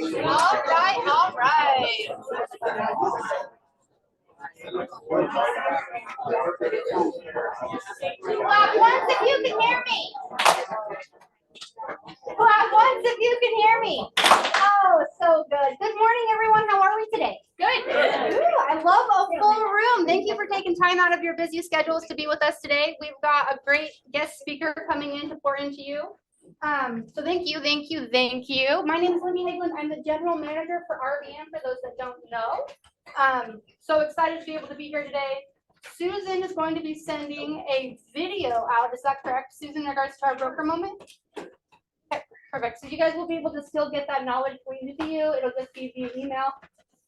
All right, all right. Clap once if you can hear me. Clap once if you can hear me. Oh, so good. Good morning, everyone. How are we today? Good. Ooh, I love a full room. Thank you for taking time out of your busy schedules to be with us today. We've got a great guest speaker coming in to pour into you. So thank you. My name is Lindy Hagelin. I'm the general manager for RVM, for those that don't know. So excited to be able to be here today. Susan is going to be sending a video out. Is that correct, Susan, in regards to our broker moment? Okay, perfect. So you guys will be able to still get that knowledge to you. It'll just be via email.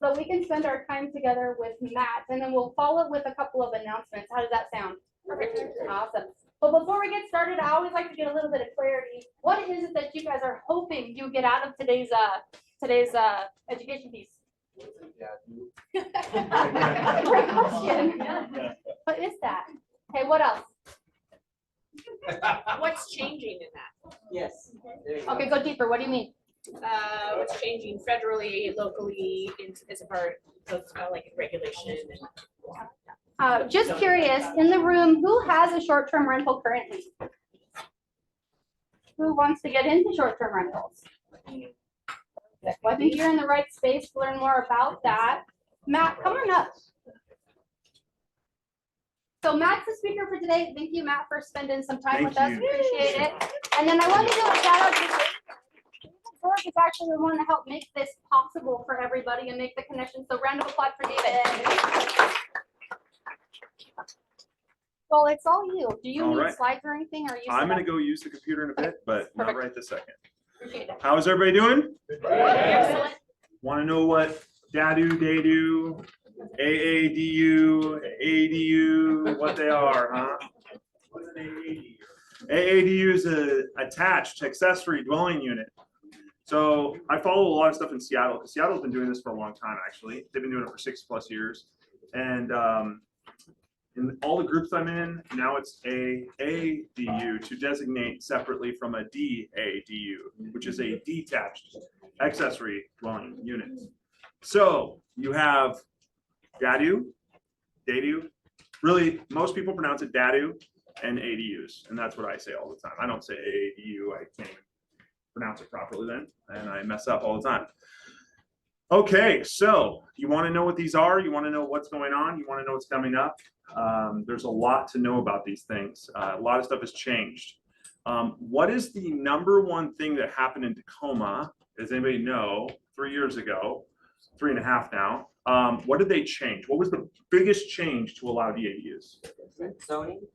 So we can spend our time together with Matt, and then we'll follow up with a couple of announcements. How does that sound? Perfect. Awesome. But before we get started, I always like to get a little bit of clarity. What is it that you guys are hoping you get out of today's education piece? That's a great question. What is that? Okay, what else? What's changing in that? Yes. Okay, go deeper. What do you mean? What's changing federally, locally, as a part of like regulation? Just curious, in the room, who has a short-term rental currently? Who wants to get into short-term rentals? Well, I think you're in the right space to learn more about that. Matt, come on up. So Matt's the speaker for today. Thank you, Matt, for spending some time with us. Appreciate it. And then I want to do a shout out to David. David is actually the one that helped make this possible for everybody and make the connection. So round of applause for David. Well, it's all you. Do you need slides or anything? Or are you? I'm going to go use the computer in a bit, but not right this second. Appreciate it. How's everybody doing? Excellent. Want to know what DADU, AADU, ADU, what they are, huh? What's an AADU? AADU is an attached accessory dwelling unit. So I follow a lot of stuff in Seattle, because Seattle's been doing this for a long time, actually. They've been doing it for 6+ years. And in all the groups I'm in, now it's AADU to designate separately from a DADU, which is a detached accessory dwelling unit. So you have DADU, really most people pronounce it DADU and ADUs, and that's what I say all the time. I don't say AADU, I can't even pronounce it properly then, and I mess up all the time. Okay, so you want to know what these are, you want to know what's going on, you want to know what's coming up. There's a lot to know about these things. A lot of stuff has changed. What is the #1 thing that happened in Tacoma? Does anybody know? 3 years ago, 3.5 now. What did they change? What was the biggest change to allow DADUs? Zoning.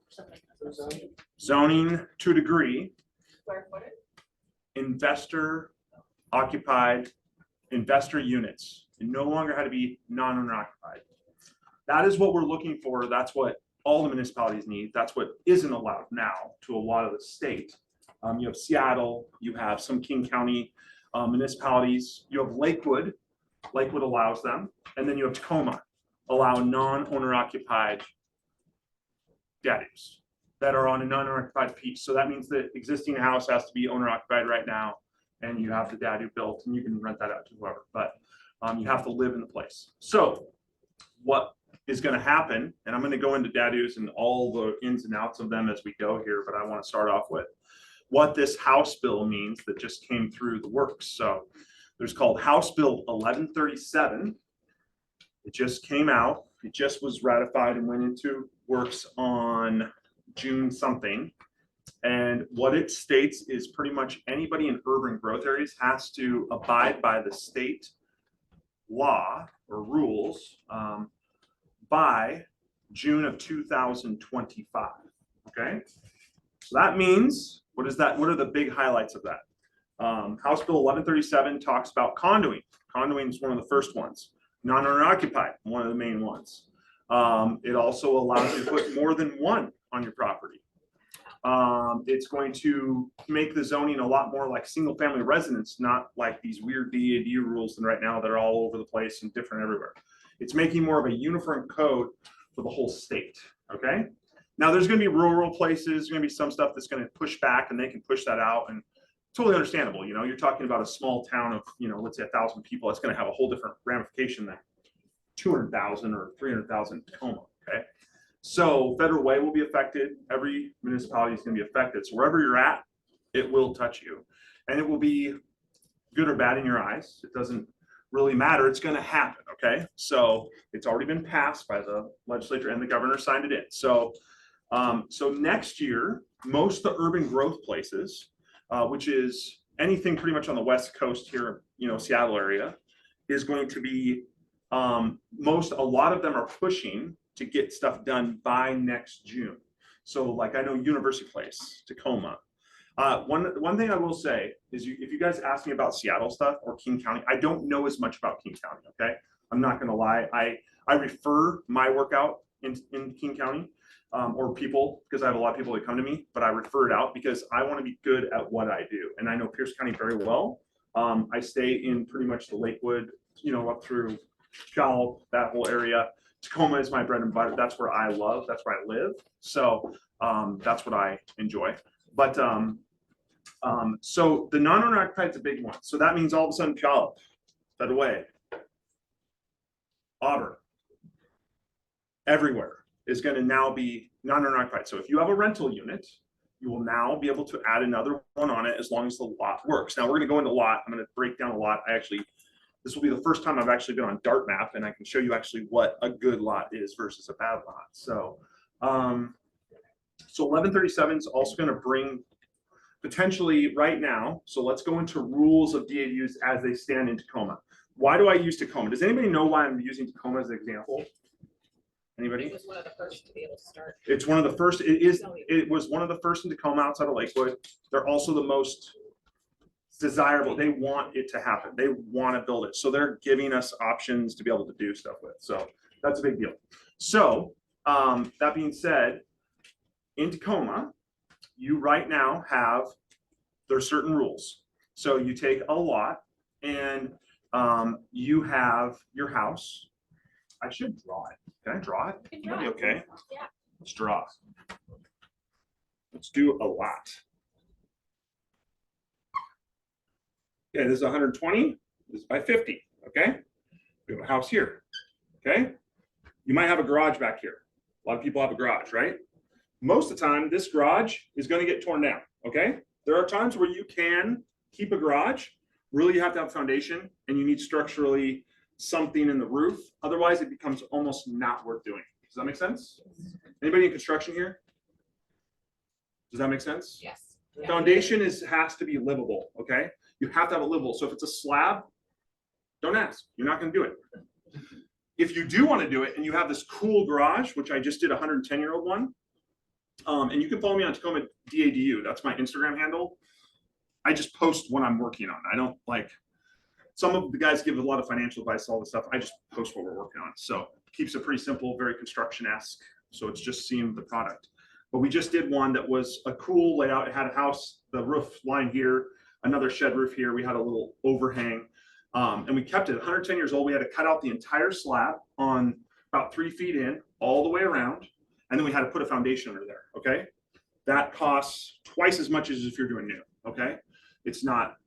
Zoning to a degree. Square footage? Investor occupied, investor units. It no longer had to be non-owner occupied. That is what we're looking for. That's what all the municipalities need. That's what isn't allowed now to a lot of the state. You have Seattle, you have some King County municipalities, you have Lakewood. Lakewood allows them. And then you have Tacoma, allow non-owner occupied DADUs that are on a non-owner occupied piece. So that means the existing house has to be owner occupied right now, and you have the DADU built, and you can rent that out to whoever, but you have to live in the place. So what is going to happen, and I'm going to go into DADUs and all the ins and outs of them as we go here, but I want to start off with what this House bill means that just came through the works. So there's called House Bill 1137. It just came out. It just was ratified and went into works on June something. And what it states is pretty much anybody in urban growth areas has to abide by the state law or rules by June of 2025. Okay, so that means, what is that? What are the big highlights of that? House Bill 1137 talks about condoing. Condoing is one of the first ones. Non-owner occupied, one of the main ones. It also allows you to put more than one on your property. It's going to make the zoning a lot more like single family residence, not like these weird DADU rules right now that are all over the place and different everywhere. It's making more of a uniform code for the whole state. Okay. Now there's going to be rural places, there's going to be some stuff that's going to push back, and they can push that out and totally understandable. You're talking about a small town of, let's say 1,000 people. It's going to have a whole different ramification than 200,000 or 300,000 Tacoma. Okay. So federal way will be affected. Every municipality is going to be affected. So wherever you're at, it will touch you, and it will be good or bad in your eyes. It doesn't really matter. It's going to happen. Okay. So it's already been passed by the legislature and the governor signed it in. So, so next year, most of the urban growth places, which is anything pretty much on the West Coast here, Seattle area, is going to be, a lot of them are pushing to get stuff done by next June. So like I know University Place, Tacoma. One thing I will say is if you guys ask me about Seattle stuff or King County, I don't know as much about King County, okay? I'm not gonna lie. I refer my workout in King County or people, because I have a lot of people that come to me, but I refer it out because I wanna be good at what I do. And I know Pierce County very well. I stay in pretty much the Lakewood, up through Cal, that whole area. Tacoma is my bread and butter. That's where I love. That's where I live. So that's what I enjoy. But so the non-owner occupied is a big one. So that means all of a sudden Puyallup, Federal Way, Auburn, everywhere is going to now be non-owner occupied. So if you have a rental unit, you will now be able to add another one on it as long as the lot works. Now we're going to go into lot. I'm going to break down a lot. This will be the first time I've actually been on Dart Map, and I can show you actually what a good lot is versus a bad lot. So, so 1137 is also going to bring potentially right now. So let's go into rules of DADUs as they stand in Tacoma. Why do I use Tacoma? Does anybody know why I'm using Tacoma as an example? Anybody? It was one of the first to be able to start. It's one of the first. It was one of the first in Tacoma outside of Lakewood. They're also the most desirable. They want it to happen. They want to build it. So they're giving us options to be able to do stuff with. So that's a big deal. So that being said, in Tacoma, you right now have, there's certain rules. So you take a lot and you have your house. I should draw it. Can I draw it? Okay. Yeah. Let's draw. Let's do a lot. Okay, this is 120. This is by 50. Okay. We have a house here. Okay. You might have a garage back here. A lot of people have a garage, right? Most of the time, this garage is going to get torn down. Okay. There are times where you can keep a garage. Really, you have to have a foundation, and you need structurally something in the roof. Otherwise, it becomes almost not worth doing. Does that make sense? Anybody in construction here? Does that make sense? Yes. Foundation has to be livable. Okay. You have to have it livable. So if it's a slab, don't ask. You're not going to do it. If you do want to do it and you have this cool garage, which I just did a 110-year-old one, and you can follow me on Tacoma DADU. That's my Instagram handle. I just post what I'm working on. I don't like, some of the guys give a lot of financial advice, all this stuff. I just post what we're working on. So it keeps it pretty simple, very construction-esque. So it's just seeing the product. But we just did one that was a cool layout. It had a house, the roof line here, another shed roof here. We had a little overhang, and we kept it 110 years old. We had to cut out the entire slab on about 3 feet in, all the way around, and then we had to put a foundation under there. Okay, that costs twice as much as if you're doing new. Okay, it's not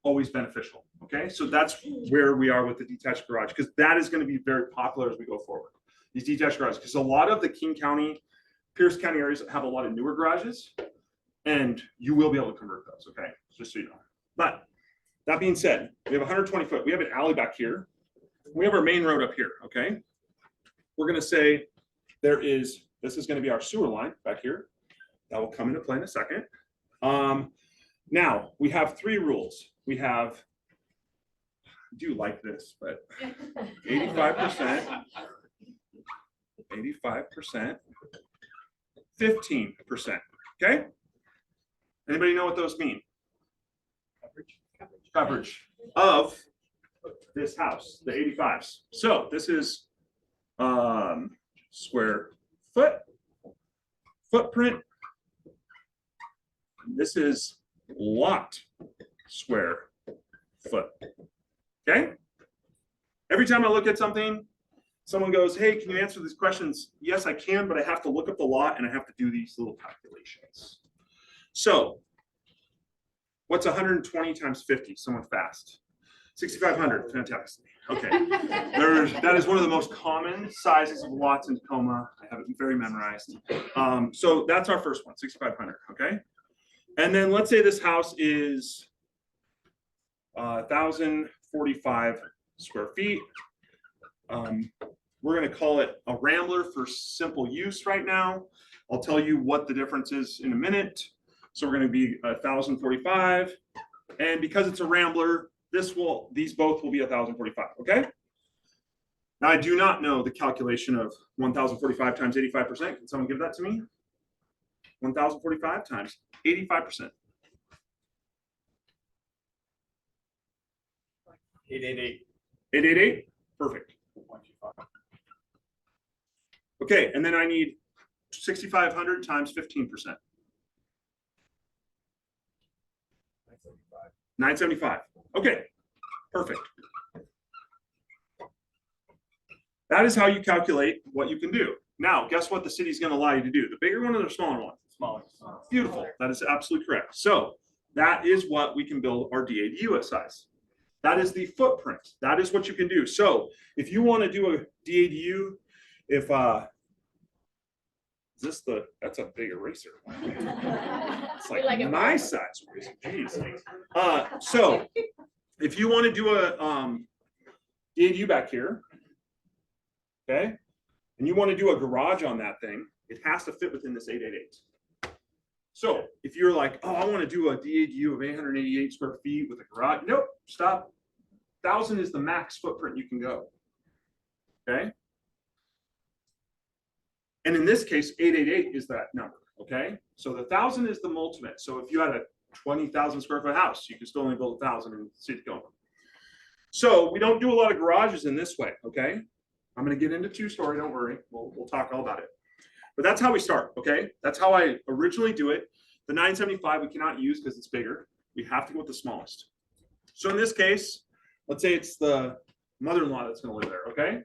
always beneficial. Okay, so that's where we are with the detached garage, because that is going to be very popular as we go forward. These detached garages, because a lot of the King County, Pierce County areas have a lot of newer garages, and you will be able to convert those. Okay, just so you know. But that being said, we have 120 foot. We have an alley back here. We have our main road up here. Okay, we're going to say this is going to be our sewer line back here. That will come into play in a second. Now we have 3 rules. We have, I do like this, but 85%, 85%, 15%. Okay. Anybody know what those mean? Coverage of this house, the 85s. So this is square footprint. This is lot square foot. Okay. Every time I look at something, someone goes, hey, can you answer these questions? Yes, I can, but I have to look up the lot and I have to do these little calculations. So What's 120 times 50? Someone fast. 6,500. Fantastic. Okay. That is one of the most common sizes of lots in Tacoma. I have it very memorized. So that's our first one, 6,500. Okay. And then let's say this house is 1,045 square feet. We're going to call it a rambler for simple use right now. I'll tell you what the difference is in a minute. So we're going to be 1,045. And because it's a rambler, these both will be 1,045. Okay. Now I do not know the calculation of 1,045 times 85%. Can someone give that to me? 1,045 times 85%. 888. 888. Perfect. Okay, and then I need 6,500 times 15%. 975. Okay, perfect. That is how you calculate what you can do. Now, guess what the city is going to allow you to do? The bigger one or the smaller one? Smaller. Beautiful. That is absolutely correct. So that is what we can build our DADU at size. That is the footprint. That is what you can do. So if you want to do a DADU, that's a big eraser. It's like my size eraser. Jeez. So if you want to do a DADU back here, okay, and you want to do a garage on that thing, it has to fit within this 888. So if you're like, oh, I want to do a DADU of 888 square feet with a garage, nope, stop. 1,000 is the max footprint you can go. Okay. And in this case, 888 is that number. Okay. So the 1,000 is the ultimate. So if you had a 20,000 square foot house, you can still only build 1,000 in the city of Tacoma. So we don't do a lot of garages in this way. Okay. I'm going to get into 2-story. Don't worry. We'll talk all about it. But that's how we start. Okay. That's how I originally do it. The 975 we cannot use because it's bigger. We have to go with the smallest. So in this case, let's say it's the mother-in-law that's going to live there. Okay.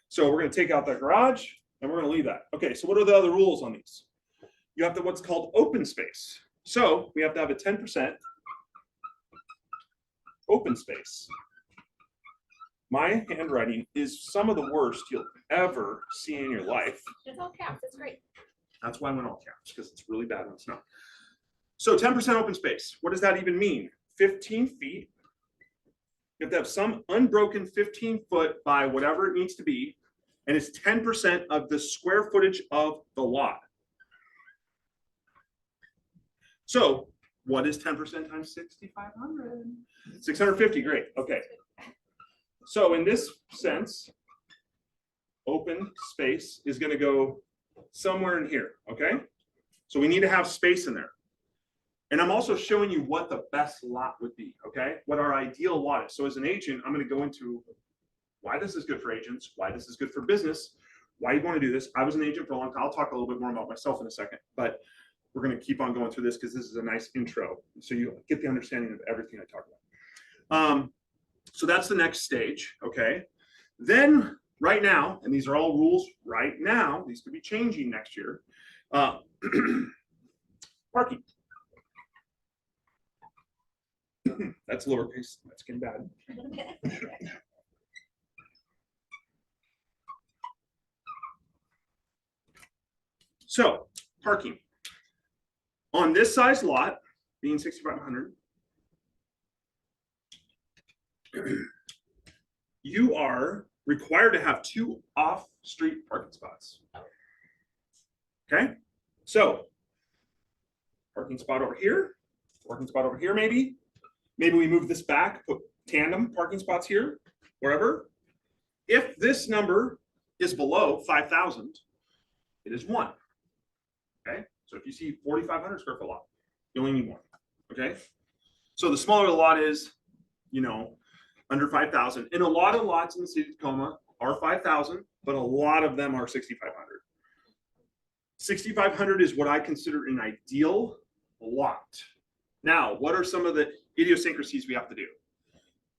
So we're going to take out that garage and we're going to leave that. Okay. So what are the other rules on these? You have what's called open space. So we have to have a 10% open space. My handwriting is some of the worst you'll ever see in your life. It's all caps. That's great. That's why I went all caps, because it's really bad when it's not. So 10% open space. What does that even mean? 15 feet. You have to have some unbroken 15 foot by whatever it needs to be. And it's 10% of the square footage of the lot. So what is 10% times 6,500? 650, great, okay. So in this sense, open space is going to go somewhere in here, okay? So we need to have space in there. And I'm also showing you what the best lot would be, okay? What our ideal lot is. So as an agent, I'm going to go into why this is good for agents, why this is good for business, why you want to do this. I was an agent for a long time. I'll talk a little bit more about myself in a second, but we're going to keep on going through this because this is a nice intro. So you get the understanding of everything I talk about. So that's the next stage, okay? Then right now, and these are all rules right now, these could be changing next year. Parking. That's lowercase, that's getting bad. So parking. On this size lot, being 6,500, you are required to have 2 off-street parking spots. Okay, so parking spot over here, parking spot over here maybe. Maybe we move this back, put tandem parking spots here, wherever. If this number is below 5,000, it is 1. Okay, so if you see 4,500 square foot lot, you only need 1. Okay, so the smaller the lot is, you know, under 5,000. And a lot of lots in the city of Tacoma are 5,000, but a lot of them are 6,500. 6,500 is what I consider an ideal lot. Now, what are some of the idiosyncrasies we have to do?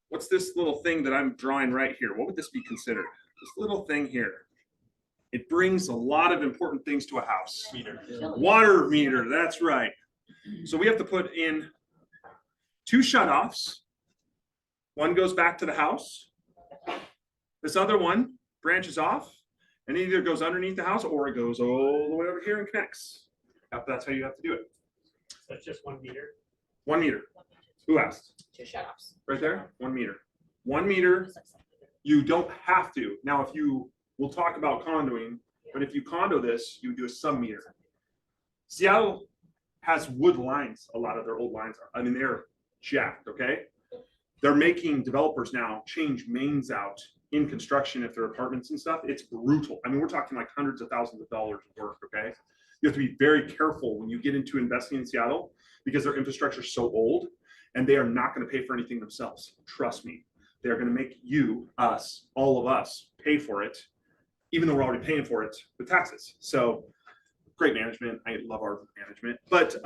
What's this little thing that I'm drawing right here? What would this be considered? This little thing here. It brings a lot of important things to a house. Meter. Water meter, that's right. So we have to put in 2 shutoffs. One goes back to the house. This other one branches off and either goes underneath the house or it goes all the way over here and connects. That's how you have to do it. That's just 1 meter. 1 meter. Who asked? 2 shutoffs. Right there, 1 meter. 1 meter, you don't have to. Now, if you, we'll talk about condoing, but if you condo this, you do a sub-meter. Seattle has wood lines, a lot of their old lines are. I mean, they're jacked, okay? They're making developers now change mains out in construction if they're apartments and stuff. It's brutal. I mean, we're talking like hundreds of thousands of dollars of work, okay? You have to be very careful when you get into investing in Seattle because their infrastructure is so old and they are not going to pay for anything themselves. Trust me. They're going to make you, us, all of us pay for it, even though we're already paying for it with taxes. So great management. I love our management, but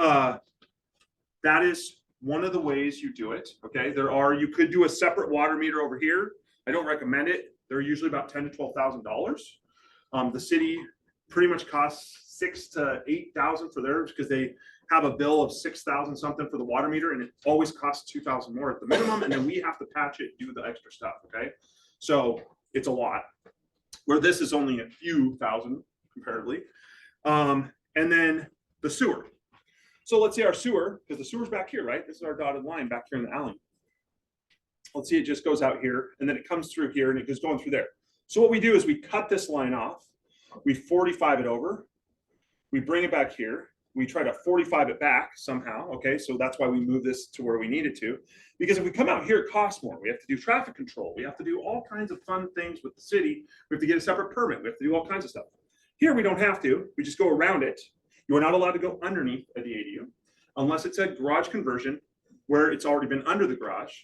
that is one of the ways you do it. Okay. You could do a separate water meter over here. I don't recommend it. They're usually about $10,000 to $12,000. The city pretty much costs $6,000 to $8,000 for theirs because they have a bill of $6,000 something for the water meter, and it always costs $2,000 more at the minimum, and then we have to patch it, do the extra stuff. Okay, so it's a lot. Where this is only a few thousand comparatively, and then the sewer. So let's say our sewer, because the sewer's back here, right? This is our dotted line back here in the alley. Let's see, it just goes out here, and then it comes through here, and it goes going through there. So what we do is we cut this line off, we 45 it over, we bring it back here, we try to 45 it back somehow, okay? So that's why we move this to where we need it to. Because if we come out here, it costs more. We have to do traffic control. We have to do all kinds of fun things with the city. We have to get a separate permit. We have to do all kinds of stuff. Here, we don't have to. We just go around it. You are not allowed to go underneath a DADU unless it's a garage conversion where it's already been under the garage,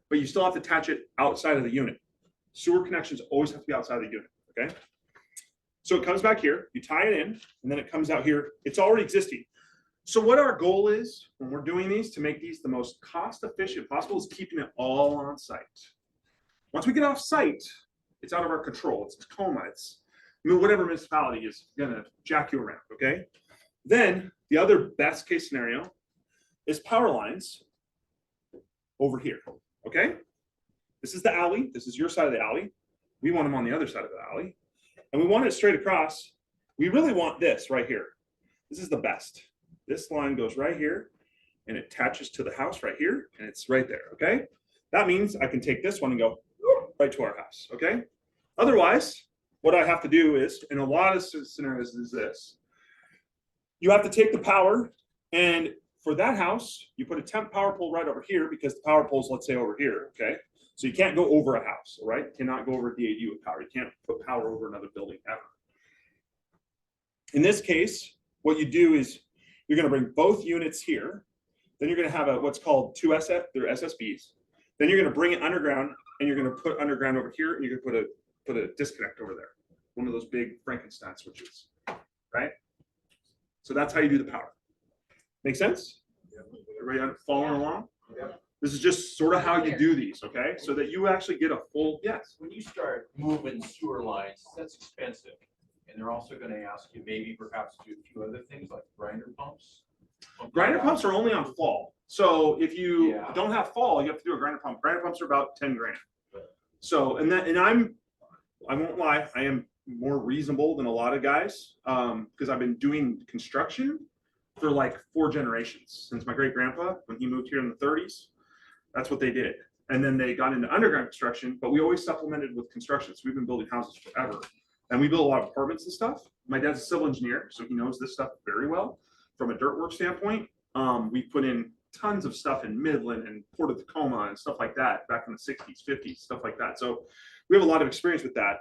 but you still have to attach it outside of the unit. Sewer connections always have to be outside of the unit, okay? So it comes back here, you tie it in, and then it comes out here. It's already existing. So what our goal is when we're doing these to make these the most cost efficient possible is keeping it all on site. Once we get off site, it's out of our control. It's coma. It's, I mean, whatever municipality is gonna jack you around, okay? Then the other best case scenario is power lines over here, okay? This is the alley. This is your side of the alley. We want them on the other side of the alley. And we want it straight across. We really want this right here. This is the best. This line goes right here and it attaches to the house right here and it's right there, okay? That means I can take this one and go right to our house, okay? Otherwise, what I have to do is, in a lot of scenarios is this. You have to take the power, and for that house, you put a temp power pole right over here because the power pole's, let's say, over here, okay? So you can't go over a house, all right? You cannot go over a DADU with power. You can't put power over another building ever. In this case, what you do is you're going to bring both units here. Then you're going to have what's called they're SSBs. Then you're going to bring it underground, and you're going to put underground over here, and you're going to put a disconnect over there. One of those big Frankenstein switches, right? So that's how you do the power. Make sense? Everybody following along? Yeah. This is just sort of how you do these, okay? So that you actually get a full, yes. When you start moving sewer lines, that's expensive. And they're also gonna ask you maybe perhaps do a few other things like grinder pumps. Grinder pumps are only on fall. So if you Yeah. don't have fall, you have to do a grinder pump. Grinder pumps are about 10 grand. So, and I won't lie, I am more reasonable than a lot of guys because I've been doing construction for like 4 generations since my great grandpa, when he moved here in the 30s. That's what they did. And then they got into underground construction, but we always supplemented with construction. So we've been building houses forever. And we build a lot of apartments and stuff. My dad's a civil engineer, so he knows this stuff very well. From a dirt work standpoint, we put in tons of stuff in Midland and Port of Tacoma and stuff like that back in the 60s, 50s, stuff like that. So we have a lot of experience with that.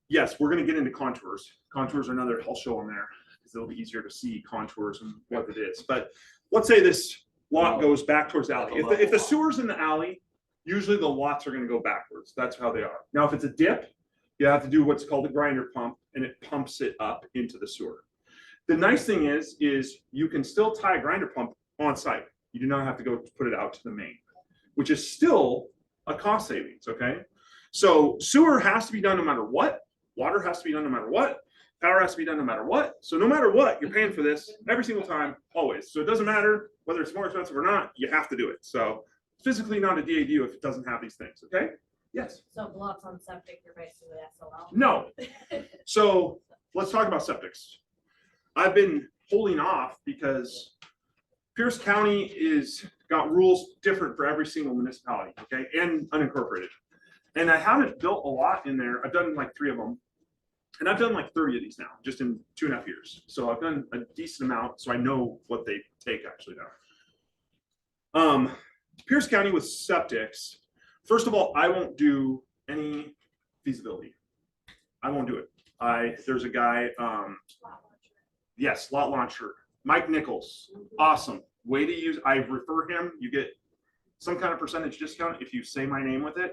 Yes, we're going to get into contours. Contours are another, I'll show them there because it'll be easier to see contours and what it is. But let's say this lot goes back towards the alley. If the sewer's in the alley, usually the lots are going to go backwards. That's how they are. Now, if it's a dip, you have to do what's called a grinder pump, and it pumps it up into the sewer. The nice thing is you can still tie a grinder pump on site. You do not have to go put it out to the main, which is still a cost savings, okay? So sewer has to be done no matter what. Water has to be done no matter what. Power has to be done no matter what. So no matter what, you're paying for this every single time, always. So it doesn't matter whether it's more expensive or not, you have to do it. So it's physically not a DADU if it doesn't have these things, okay? Yes? So blocks on septic, you're basically SOL. No. So let's talk about septics. I've been holding off because Pierce County is got rules different for every single municipality, okay, and unincorporated. And I haven't built a lot in there. I've done like 3 of them. And I've done like 30 of these now, just in 2.5 years. So I've done a decent amount, so I know what they take actually now. Pierce County with septics, first of all, I won't do any feasibility. I won't do it. There's a guy, yes, lot launcher, Mike Nichols, awesome. Way to use, I refer him, you get some kind of percentage discount if you say my name with it.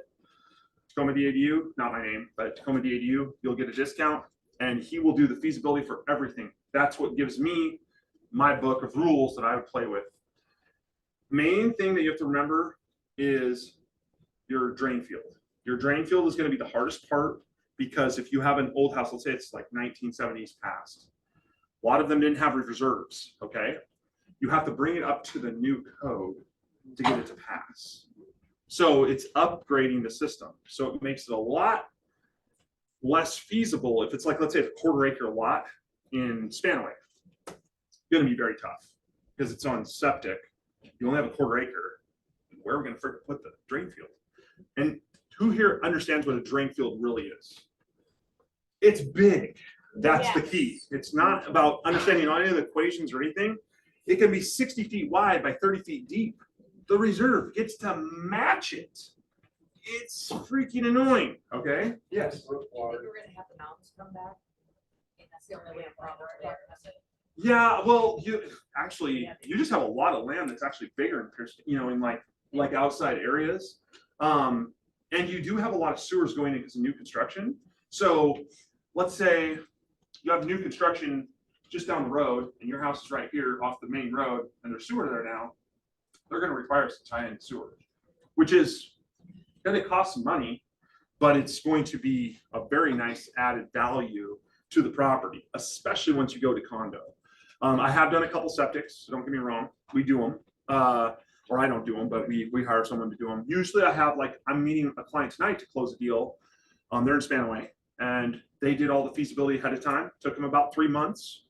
Tacoma DADU, not my name, but Tacoma DADU, you'll get a discount, and he will do the feasibility for everything. That's what gives me my book of rules that I would play with. Main thing that you have to remember is your drain field. Your drain field is going to be the hardest part, because if you have an old house, let's say it's like 1970s past, a lot of them didn't have reserves, okay? You have to bring it up to the new code to get it to pass. So it's upgrading the system. So it makes it a lot less feasible if it's like, let's say it's a 1/4 acre lot in Spanaway. It's going to be very tough because it's on septic. You only have a 1/4 acre. Where are we going to put the drain field? And who here understands what a drain field really is? It's big. That's the key. It's not about understanding any of the equations or anything. It can be 60 feet wide by 30 feet deep. The reserve gets to match it. It's freaking annoying, okay? Yes? We're gonna have the mountains come back. And that's the only way I'm probably there. Yeah, well, you just have a lot of land that's actually bigger in Pierce, in like outside areas. And you do have a lot of sewers going in because of new construction. So let's say you have new construction just down the road and your house is right here off the main road and there's sewer there now. They're going to require us to tie in sewer, which is going to cost some money, but it's going to be a very nice added value to the property, especially once you go to condo. I have done a couple septics, so don't get me wrong. We do them, or I don't do them, but we hire someone to do them. Usually I have I'm meeting a client tonight to close a deal. They're in Spanaway, and they did all the feasibility ahead of time. Took them about 3 months.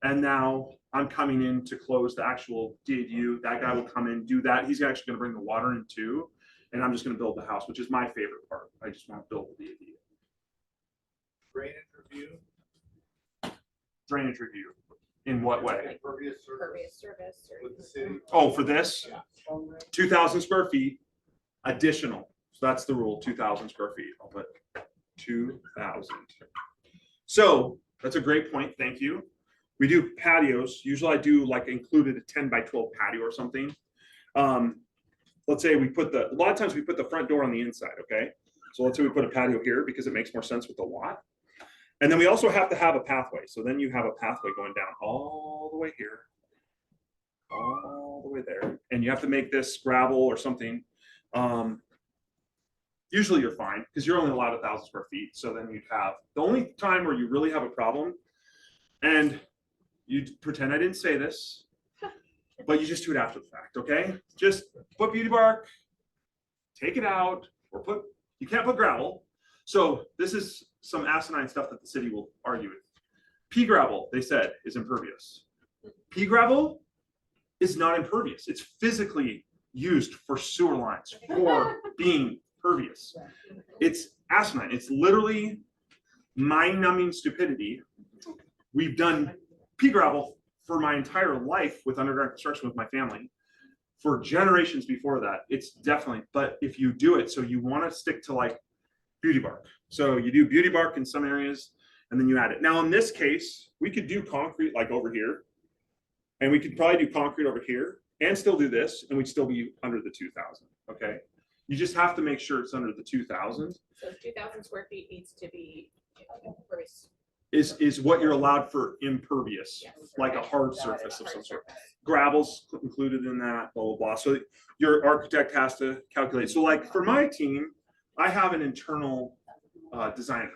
And now I'm coming in to close the actual DADU. That guy will come in, do that. He's actually going to bring the water in too. And I'm just going to build the house, which is my favorite part. I just want to build the DADU. Drainage review. Drainage review. In what way? Impervious Service. with the city. Oh, for this? Yeah. 2,000 square feet additional. So that's the rule, 2,000 square feet. I'll put 2,000. So that's a great point. Thank you. We do patios. Usually I do included a 10 by 12 patio or something. Let's say a lot of times we put the front door on the inside, okay? So let's say we put a patio here because it makes more sense with the lot. And then we also have to have a pathway. So then you have a pathway going down all the way here, all the way there. And you have to make this gravel or something. Usually you're fine because you're only allowed 1,000 square feet. So then you'd have, the only time where you really have a problem, and you pretend I didn't say this, but you just do it after the fact, okay? Just put beauty bark, take it out, or you can't put gravel. So this is some asinine stuff that the city will argue with. Pea gravel, they said, is impervious. Pea gravel is not impervious. It's physically used for sewer lines, for being pervious. It's asinine. It's literally mind-numbing stupidity. We've done pea gravel for my entire life with underground construction with my family. For generations before that, it's definitely, but if you do it, so you want to stick to beauty bark. So you do beauty bark in some areas and then you add it. Now in this case, we could do concrete over here, and we could probably do concrete over here and still do this, and we'd still be under the 2,000, okay? You just have to make sure it's under the 2,000. So 2,000 square feet needs to be impervious. Is what you're allowed for impervious, Yes. like a hard surface of some sort. Gravel's included in that, blah, blah, blah. So your architect has to calculate. So for my team, I have an internal designer.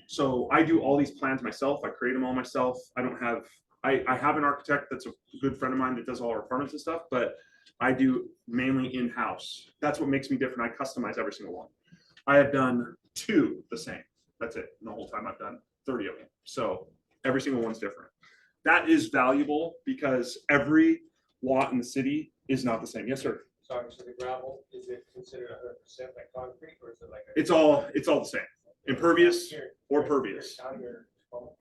So I do all these plans myself. I create them all myself. I don't have I have an architect that's a good friend of mine that does all our apartments and stuff, but I do mainly in-house. That's what makes me different. I customize every single one. I have done 2 the same. That's it. And the whole time I've done 30 of them. So every single one's different. That is valuable because every lot in the city is not the same. Yes, sir. So obviously the gravel, is it considered 100% like concrete or is it like? It's all the same. Impervious Here, or here, pervious. here, down here, well,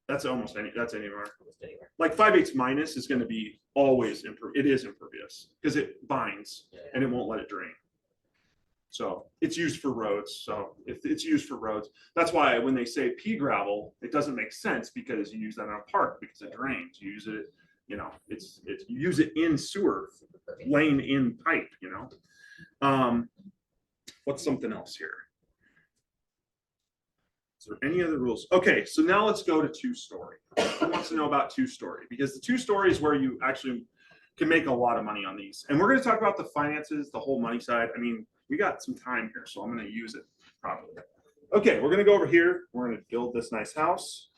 That's almost that's anywhere. Almost anywhere. Like 5/8 minus is going to be always it is impervious because it binds and it won't let it drain. So it's used for roads. So if it's used for roads, that's why when they say pea gravel, it doesn't make sense because you use that in a park because it drains. You use it, you know, it's you use it in sewer lane in pipe, you know. What's something else here? Is there any other rules? Okay, so now let's go to 2-story. Who wants to know about 2-story? Because the 2-story is where you actually can make a lot of money on these. And we're going to talk about the finances, the whole money side. I mean, we got some time here, so I'm going to use it properly. Okay, we're going to go over here. We're going to build this nice house.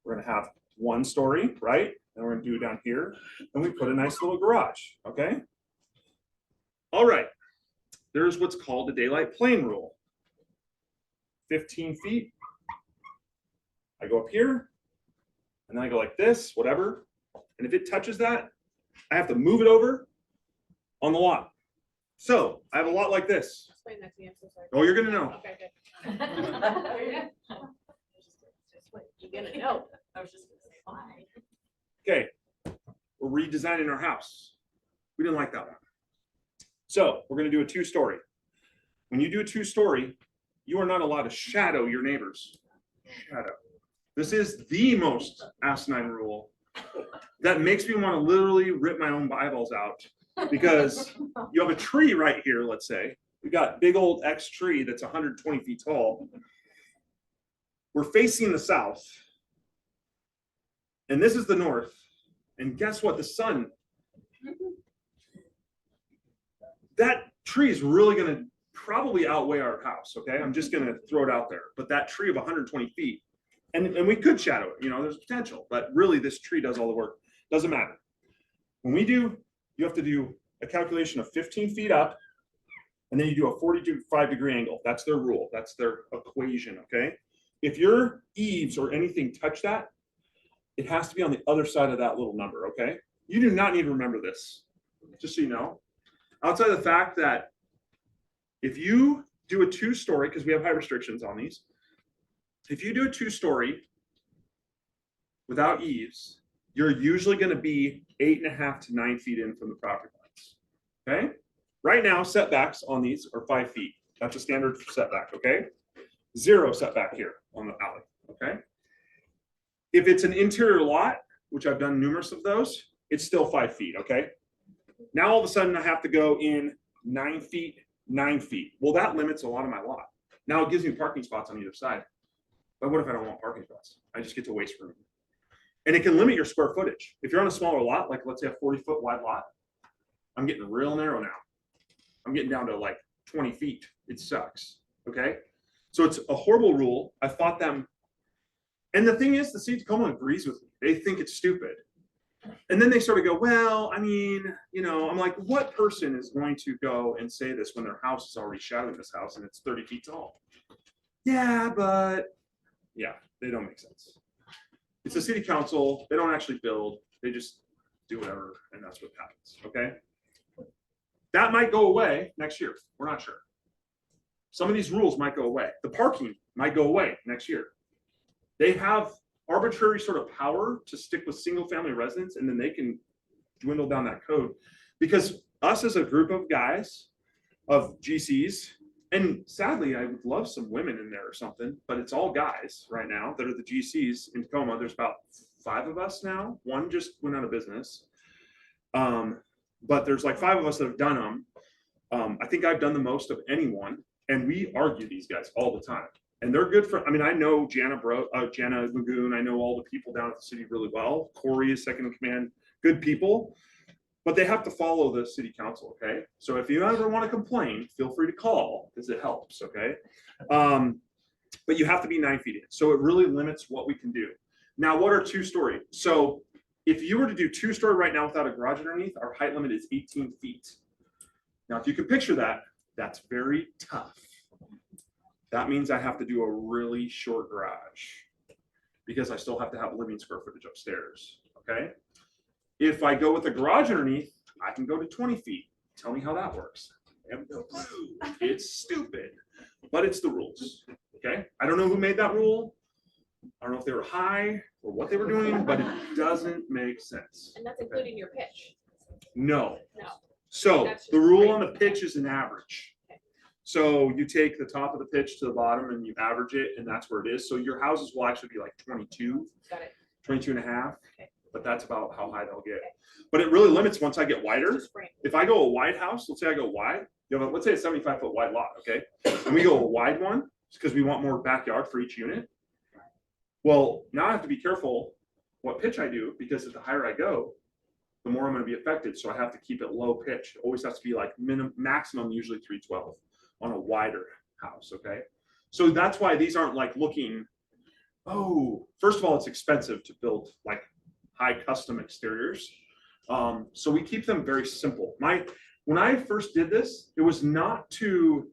We're going to have 1 story, right? And we're going to do it down here. And we put a nice little garage, okay? All right. There's what's called the daylight plane rule. 15 feet. I go up here, and then I go like this, whatever. And if it touches that, I have to move it over on the lot. So I have a lot like this. Explain that to me, I'm so sorry. Oh, you're gonna know. Okay, good. You're gonna know. I was just gonna say why. Okay, we're redesigning our house. We didn't like that one. So we're gonna do a 2-story. When you do a 2-story, you are not allowed to shadow your neighbors. Shadow. This is the most asinine rule that makes me want to literally rip my own eyeballs out because you have a tree right here, let's say. We got big old X tree that's 120 feet tall. We're facing the south. And this is the north. And guess what? The sun. That tree is really going to probably outweigh our house, okay? I'm just going to throw it out there. But that tree of 120 feet, and we could shadow it, you know, there's potential. But really, this tree does all the work. Doesn't matter. When we do, you have to do a calculation of 15 feet up, and then you do a 45-degree angle. That's their rule. That's their equation, okay? If your eaves or anything touch that, it has to be on the other side of that little number, okay? You do not need to remember this, just so you know. Outside of the fact that if you do a 2-story, because we have high restrictions on these, if you do a 2-story without eaves, you're usually going to be 8.5 to 9 feet in from the property lines. Okay. Right now, setbacks on these are 5 feet. That's a standard setback. Okay. 0 setback here on the alley. Okay. If it's an interior lot, which I've done numerous of those, it's still 5 feet. Okay. Now all of a sudden I have to go in 9 feet, 9 feet. Well, that limits a lot of my lot. Now it gives me parking spots on either side. But what if I don't want parking spots? I just get to waste room. And it can limit your square footage. If you're on a smaller lot, like let's say a 40-foot wide lot, I'm getting real narrow now. I'm getting down to like 20 feet. It sucks. Okay. So it's a horrible rule. I fought them. And the thing is, the city of Tacoma agrees with me. They think it's stupid. And then they sort of go, well, I mean, you know, I'm like, what person is going to go and say this when their house is already shadowing this house and it's 30 feet tall? Yeah, but yeah, they don't make sense. It's a city council. They don't actually build. They just do whatever. And that's what happens. Okay. That might go away next year. We're not sure. Some of these rules might go away. The parking might go away next year. They have arbitrary sort of power to stick with single family residents, and then they can dwindle down that code. Because us as a group of guys, of GCs, and sadly, I would love some women in there or something, but it's all guys right now that are the GCs in Tacoma. There's about 5 of us now. 1 just went out of business. But there's like 5 of us that have done them. I think I've done the most of anyone, and we argue these guys all the time. And they're good for, I mean, I know Jana Lagoon. I know all the people down at the city really well. Corey is second in command, good people, but they have to follow the city council, okay? So if you ever want to complain, feel free to call because it helps, okay? But you have to be 9 feet in. So it really limits what we can do. Now, what are two-story? So if you were to do two-story right now without a garage underneath, our height limit is 18 feet. Now, if you could picture that, that's very tough. That means I have to do a really short garage because I still have to have living square footage upstairs, okay? If I go with a garage underneath, I can go to 20 feet. Tell me how that works. It's stupid, but it's the rules, okay? I don't know who made that rule. I don't know if they were high or what they were doing, but it doesn't make sense. And that's including your pitch. No. No. So That's the just rule right. on the pitch is an average. Okay. So you take the top of the pitch to the bottom and you average it, and that's where it is. So your houses will actually be like 22, Got it. 22 and a half, Okay. but that's about how high they'll get. Okay. But it really limits once I get wider. Just frame. If I go a wide house, let's say I go wide, you know, let's say a 75-foot wide lot, okay? And we go a wide one, because we want more backyard for each unit. Well, now I have to be careful what pitch I do, because the higher I go, the more I'm gonna be affected. So I have to keep it low pitch. It always has to be like maximum, usually 312 on a wider house, okay? So that's why these aren't like looking, oh, first of all, it's expensive to build like high custom exteriors. So we keep them very simple. When I first did this, it was not to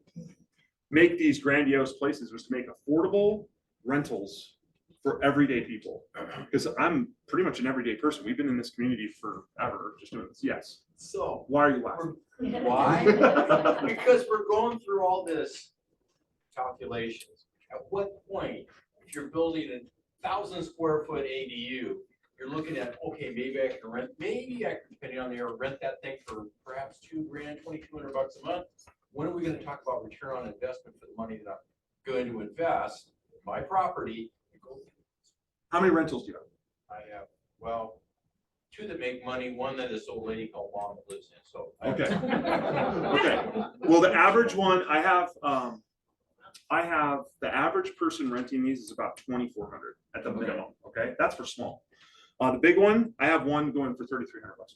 make these grandiose places, it was to make affordable rentals for everyday people. Because I'm pretty much an everyday person. We've been in this community forever, just doing this. Yes. So, Why are you laughing? why? Because we're going through all this calculations. At what point, if you're building a 1,000 square foot ADU, you're looking at, okay, maybe I can rent, depending on the area, rent that thing for perhaps $2,000, $2,200 a month. When are we gonna talk about return on investment for the money that I'm going to invest in my property? How many rentals do you have? I have, well, 2 that make money, 1 that this old lady called mom lives in, so. Okay. Okay. Well, the average one, I have the average person renting these is about 2,400 at the minimum, okay? That's for small. The big one, I have one going for 3,300 bucks.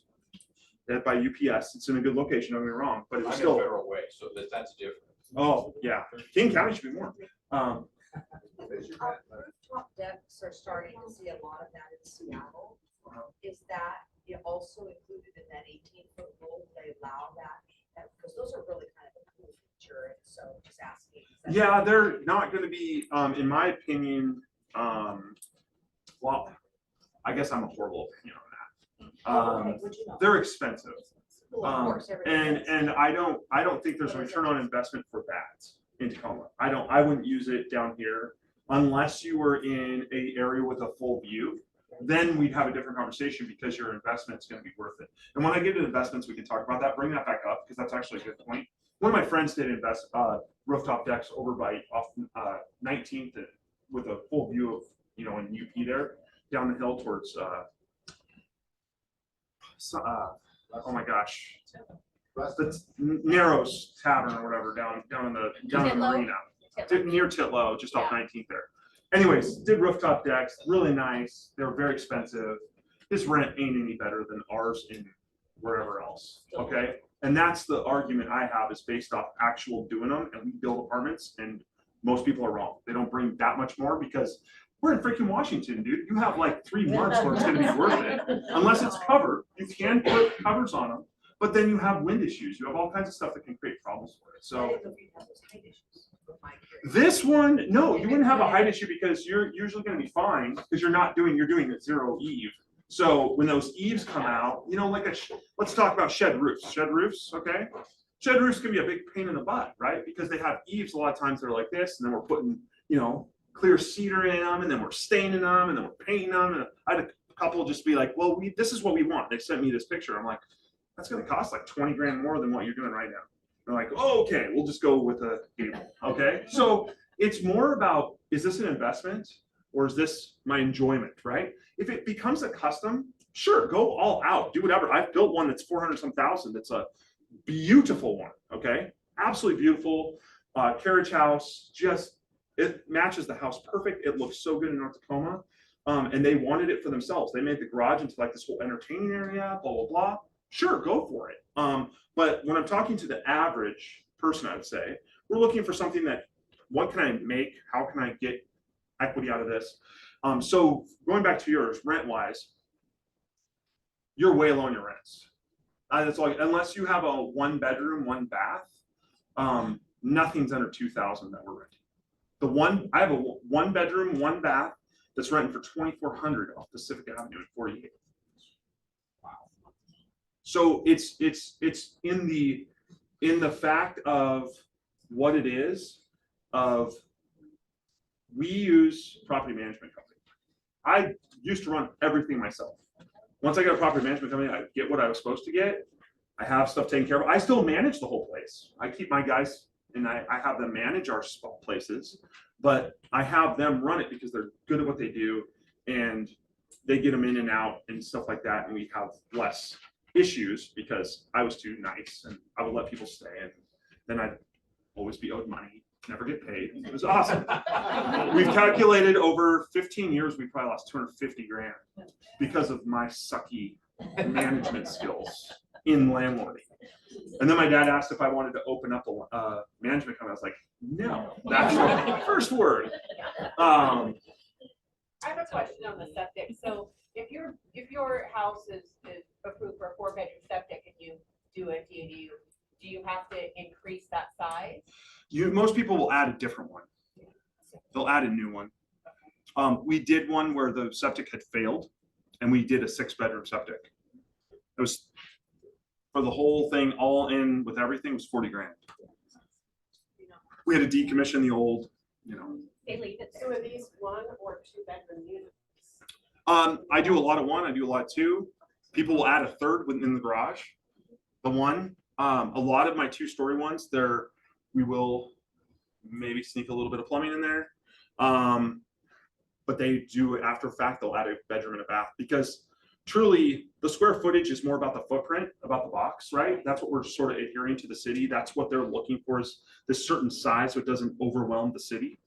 That by UPS, it's in a good location, don't get me wrong, but it I'm was in still, Federal Way, so that's different. oh, yeah. King County should be more. Rooftop decks are starting to see a lot of that in Seattle. Is that also included in that 18-foot rule? They allow that, because those are really kind of a cool feature, and so just asking. Yeah, they're not gonna be, in my opinion, well, I guess I'm a horrible opinion on that. They're expensive. And I don't think there's a return on investment for that in Tacoma. I wouldn't use it down here unless you were in a area with a full view. Then we'd have a different conversation because your investment's going to be worth it. And when I get into investments, we can talk about that. Bring that back up because that's actually a good point. One of my friends did invest rooftop decks over by off 19th with a full view of, you know, in UP there down the hill towards oh my gosh, the Narrows Tavern or whatever down in the marina, near Titlow, just off 19th there. Anyways, did rooftop decks, really nice. They were very expensive. His rent ain't any better than ours in wherever else. Okay, and that's the argument I have is based off actual doing them, and we build apartments, and most people are wrong. They don't bring that much more because we're in freaking Washington, dude. You have like 3 months where it's going to be worth it, unless it's covered. You can put covers on them, but then you have wind issues. You have all kinds of stuff that can create problems for it. So this one, no, you wouldn't have a height issue because you're usually going to be fine because you're doing a zero eave. So when those eaves come out, you know, like let's talk about shed roofs. Shed roofs, okay? Shed roofs can be a big pain in the butt, right? Because they have eaves a lot of times they're like this, and then we're putting, you know, clear cedar in them, and then we're staining them, and then we're painting them. And I had a couple just be like, well, this is what we want. They sent me this picture. I'm like, that's going to cost like 20 grand more than what you're doing right now. They're like, oh, okay, we'll just go with a gable. Okay. So it's more about, is this an investment or is this my enjoyment, right? If it becomes a custom, sure, go all out, do whatever. I've built one that's 400-some thousand. That's a beautiful one. Okay. Absolutely beautiful. Carriage house, just, it matches the house perfect. It looks so good in North Tacoma. And they wanted it for themselves. They made the garage into like this whole entertaining area, blah, blah, blah. Sure, go for it. But when I'm talking to the average person, I would say, we're looking for something that, what can I make? How can I get equity out of this? So going back to yours, rent wise, you're way low on your rents. That's all, unless you have a 1 bedroom, 1 bath, nothing's under 2,000 that we're renting. I have a 1 bedroom, 1 bath that's renting for 2,400 off Pacific Avenue at 48. Wow. So it's in the fact of what it is of we use property management company. I used to run everything myself. Once I got a property management company, I get what I was supposed to get. I have stuff taken care of. I still manage the whole place. I keep my guys and I have them manage our places, but I have them run it because they're good at what they do and they get them in and out and stuff like that. And we have less issues because I was too nice and I would let people stay and then I'd always be owed money, never get paid. It was awesome. We've calculated over 15 years, we probably lost 250 grand because of my sucky management skills in landlording. And then my dad asked if I wanted to open up a management company. I was like, no, that's the first word. I have a question on the septic. So if your house is approved for a 4-bedroom septic and you do a DADU, do you have to increase that size? Most people will add a different one. They'll add a new one. We did one where the septic had failed and we did a 6-bedroom septic. It was for the whole thing, all in with everything, was 40 grand. We had to decommission the old, They leave it So are these 1 or 2-bedroom units? I do a lot of 1, I do a lot of 2. People will add a 3rd within the garage. The 1, a lot of my 2-story ones, we will maybe sneak a little bit of plumbing in there. But they do it after fact, they'll add a bedroom and a bath because truly the square footage is more about the footprint, about the box, right? That's what we're sort of adhering to the city. That's what they're looking for is this certain size so it doesn't overwhelm the city.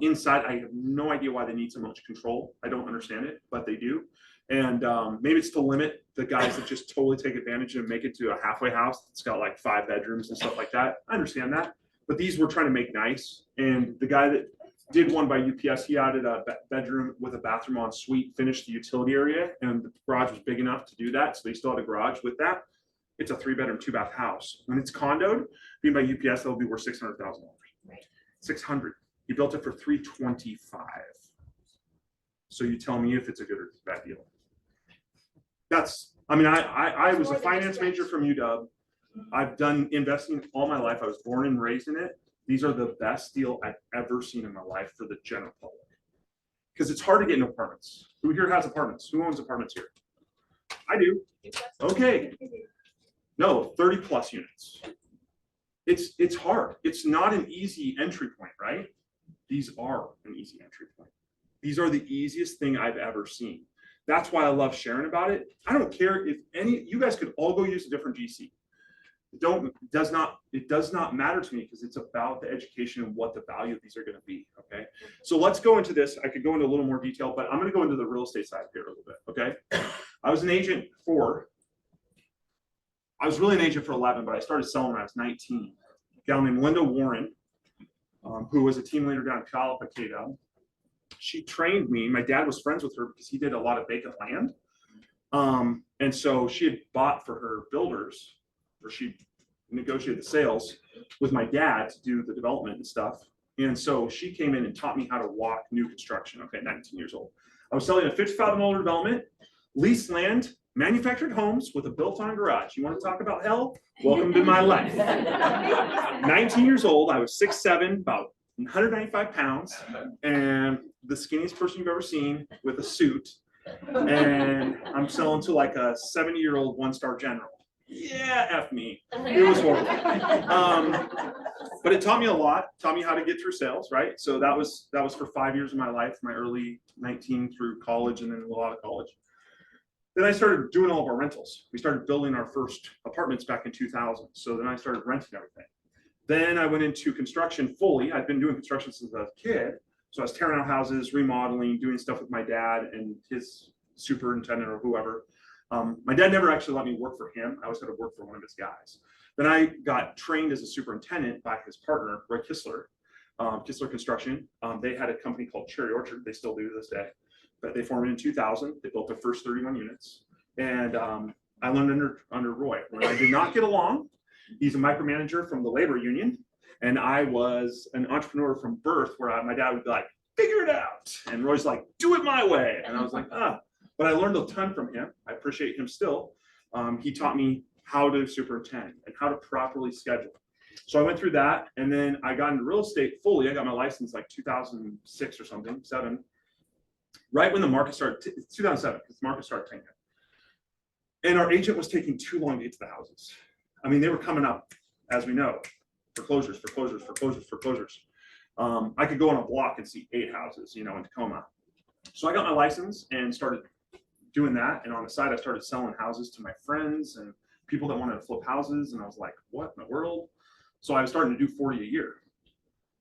Inside, I have no idea why they need so much control. I don't understand it, but they do. And maybe it's to limit the guys that just totally take advantage and make it to a halfway house that's got like 5 bedrooms and stuff like that. I understand that. But these we're trying to make nice. And the guy that did one by UPS, he added a bedroom with a bathroom en suite, finished the utility area, and the garage was big enough to do that. So they still had a garage with that. It's a 3-bedroom, 2-bath house. When it's condoed, being by UPS, that'll be worth $600,000. Right. 600. He built it for 325. So you tell me if it's a good or bad deal. I was a finance major from UW. I've done investing all my life. I was born and raised in it. These are the best deal I've ever seen in my life for the general public. Because it's hard to get in apartments. Who here has apartments? Who owns apartments here? I do. Okay. No, 30 plus units. It's hard. It's not an easy entry point, right? These are an easy entry point. These are the easiest thing I've ever seen. That's why I love sharing about it. I don't care if you guys could all go use a different GC. It does not matter to me because it's about the education and what the value of these are going to be. Okay. So let's go into this. I could go into a little more detail, but I'm going to go into the real estate side here a little bit. Okay. I was an agent I was really an agent for 11, but I started selling when I was 19. A gal named Linda Warren, who was a team leader down in Calapacado. She trained me. My dad was friends with her because he did a lot of vacant land. And so she had bought for her builders, or she negotiated the sales with my dad to do the development and stuff. And so she came in and taught me how to walk new construction. Okay, 19 years old. I was selling a $50,000 development, leased land, manufactured homes with a built-on garage. You want to talk about hell? Welcome to my life. 19 years old. I was 6'7", about 195 pounds, and the skinniest person you've ever seen with a suit. And I'm selling to like a 70-year-old 1-star general. Yeah, F me. It was horrible. But it taught me a lot, taught me how to get through sales, right? So that was for 5 years of my life, my early 19 through college and then a lot of college. Then I started doing all of our rentals. We started building our first apartments back in 2000. So then I started renting everything. Then I went into construction fully. I'd been doing construction since I was a kid. So I was tearing out houses, remodeling, doing stuff with my dad and his superintendent or whoever. My dad never actually let me work for him. I always had to work for one of his guys. Then I got trained as a superintendent by his partner, Roy Kistler. Kistler Construction. They had a company called Cherry Orchard. They still do to this day, but they formed in 2000. They built their first 31 units. And I learned under Roy. When I did not get along, he's a micromanager from the labor union. And I was an entrepreneur from birth where my dad would be like, figure it out. And Roy's like, do it my way. And I was like, ah. But I learned a ton from him. I appreciate him still. He taught me how to superintend and how to properly schedule. So I went through that, and then I got into real estate fully. I got my license like 2006 or something, 7. Right when the market started, 2007, because the market started tanking. And our agent was taking too long to get to the houses. I mean, they were coming up, as we know, foreclosures. I could go on a block and see 8 houses, you know, in Tacoma. So I got my license and started doing that. And on the side, I started selling houses to my friends and people that wanted to flip houses. And I was like, what in the world? So I was starting to do 40 a year.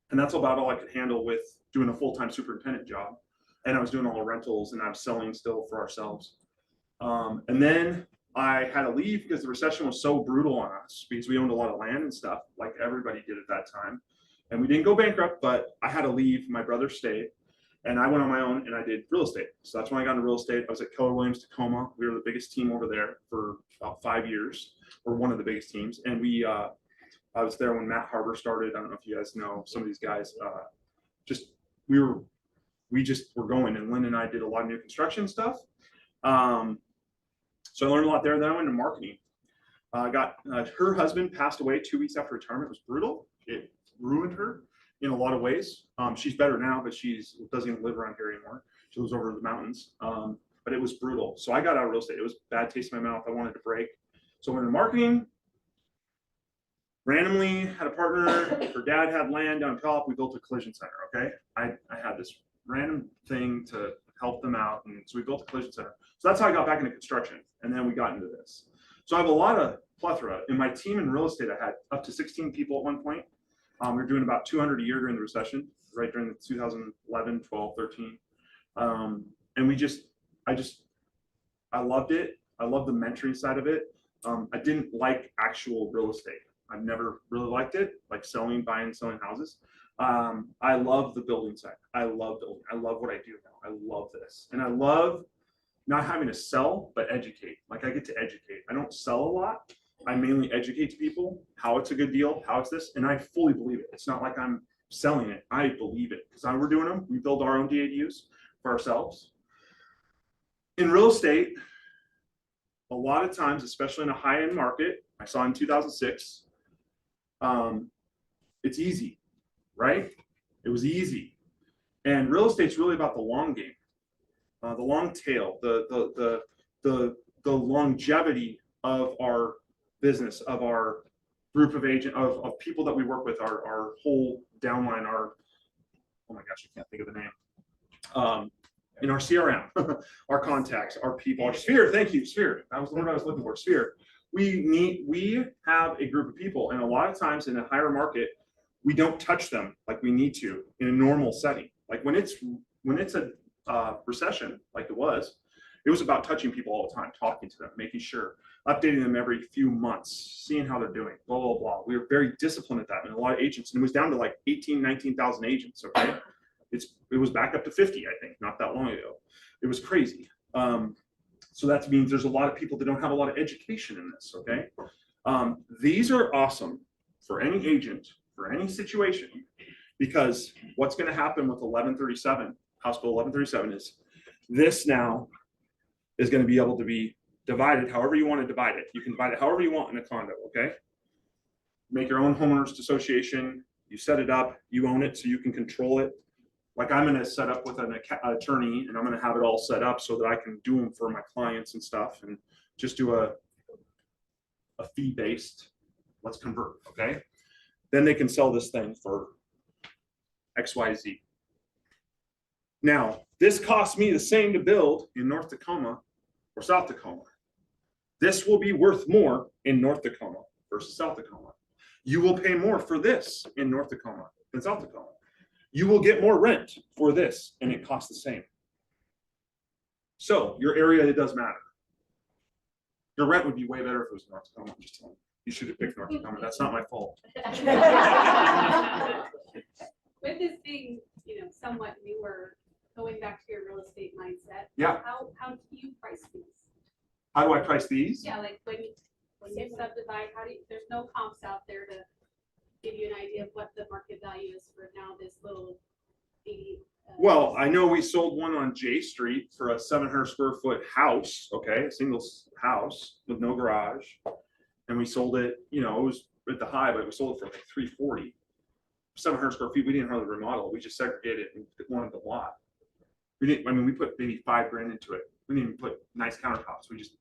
And that's about all I could handle with doing a full-time superintendent job. And I was doing all the rentals and I was selling still for ourselves. And then I had to leave because the recession was so brutal on us because we owned a lot of land and stuff like everybody did at that time. And we didn't go bankrupt, but I had to leave. My brother stayed. And I went on my own and I did real estate. So that's when I got into real estate. I was at Keller Williams Tacoma. We were the biggest team over there for about 5 years, or one of the biggest teams. And I was there when Matt Harbor started. I don't know if you guys know some of these guys. We just were going, and Lynn and I did a lot of new construction stuff. So I learned a lot there. Then I went into marketing. Her husband passed away 2 weeks after retirement. It was brutal. It ruined her in a lot of ways. She's better now, but she doesn't even live around here anymore. She lives over the mountains. But it was brutal. So I got out of real estate. It was a bad taste in my mouth. I wanted to break. So I went into marketing. Randomly had a partner. Her dad had land down top. We built a collision center. Okay. I had this random thing to help them out. And so we built a collision center. So that's how I got back into construction. And then we got into this. So I have a lot of plethora. In my team in real estate, I had up to 16 people at one point. We were doing about 200 a year during the recession, right during the 2011, 12, 13. And I loved it. I loved the mentoring side of it. I didn't like actual real estate. I've never really liked it, like buying, selling houses. I love the building side. I love building. I love what I do now. I love this. And I love not having to sell, but educate. Like I get to educate. I don't sell a lot. I mainly educate to people how it's a good deal, how it's this, and I fully believe it. It's not like I'm selling it. I believe it because we're doing them. We build our own DADUs for ourselves. In real estate, a lot of times, especially in a high-end market, I saw in 2006, it's easy, right? It was easy. And real estate's really about the long game, the long tail, the longevity of our business, of our group of of people that we work with, our whole downline, oh my gosh, I can't think of the name. In our CRM, our contacts, our people, our sphere, thank you, sphere. That was the word I was looking for, sphere. We have a group of people, and a lot of times in a higher market, we don't touch them like we need to in a normal setting. Like when it's a recession, like it was about touching people all the time, talking to them, making sure, updating them every few months, seeing how they're doing, blah, blah, blah. We were very disciplined at that, and a lot of agents, and it was down to like 19,000 agents, okay? It was back up to 50, I think, not that long ago. It was crazy. So that means there's a lot of people that don't have a lot of education in this, okay? These are awesome for any agent, for any situation, because what's gonna happen with 1137, House Bill 1137 is this now is gonna be able to be divided however you wanna divide it. You can divide it however you want in a condo, okay? Make your own homeowners association, you set it up, you own it so you can control it. Like I'm gonna set up with an attorney and I'm gonna have it all set up so that I can do them for my clients and stuff and just do a fee-based, let's convert, okay? Then they can sell this thing for XYZ. Now, this costs me the same to build in North Tacoma or South Tacoma. This will be worth more in North Tacoma versus South Tacoma. You will pay more for this in North Tacoma than South Tacoma. You will get more rent for this and it costs the same. So your area, it does matter. Your rent would be way better if it was North Tacoma. I'm just telling you. You should have picked North Tacoma. That's not my fault. With this being, somewhat newer, going back to your real estate mindset. Yeah. How do you price these? How do I price these? Yeah, like when you subdivide, there's no comps out there to give you an idea of what the market value is for now this little 80. Well, I know we sold one on J Street for a 700 square foot house, okay, a single house with no garage. And we sold it, it was at the high, but we sold it for like 340. 700 square feet, we didn't hardly remodel, we just segregated it and wanted the lot. We put maybe $5,000 into it. We didn't even put nice countertops, we just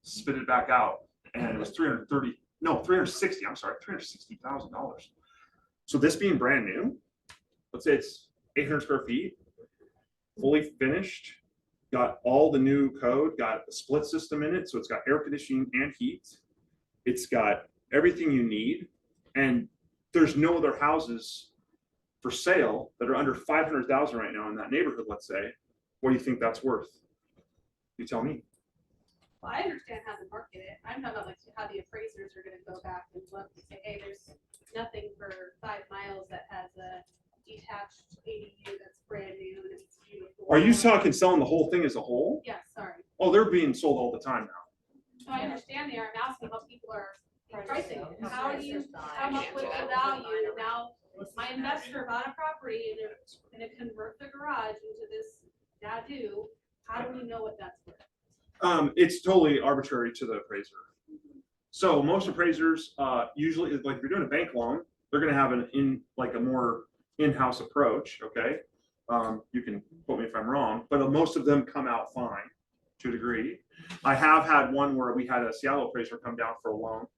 spit it back out. And it was $360,000. So this being brand new, let's say it's 800 square feet, fully finished, got all the new code, got a split system in it. So it's got air conditioning and heat. It's got everything you need. And there's no other houses for sale that are under 500,000 right now in that neighborhood, let's say. What do you think that's worth? You tell me. Well, I understand how to market it. I'm talking about like how the appraisers are gonna go back and look and say, hey, there's nothing for 5 miles that has a detached ADU that's brand new and it's beautiful. Are you talking selling the whole thing as a whole? Yeah, sorry. Oh, they're being sold all the time now. So I understand they are. I'm asking how people are pricing it. How do you come up with the value? Now, my investor bought a property and they're gonna convert the garage into this DADU. How do we know what that's worth? It's totally arbitrary to the appraiser. So most appraisers, usually, like if you're doing a bank loan, they're gonna have a more in-house approach, okay? You can quote me if I'm wrong, but most of them come out fine to a degree. I have had one where we had a Seattle appraiser come down for a loan,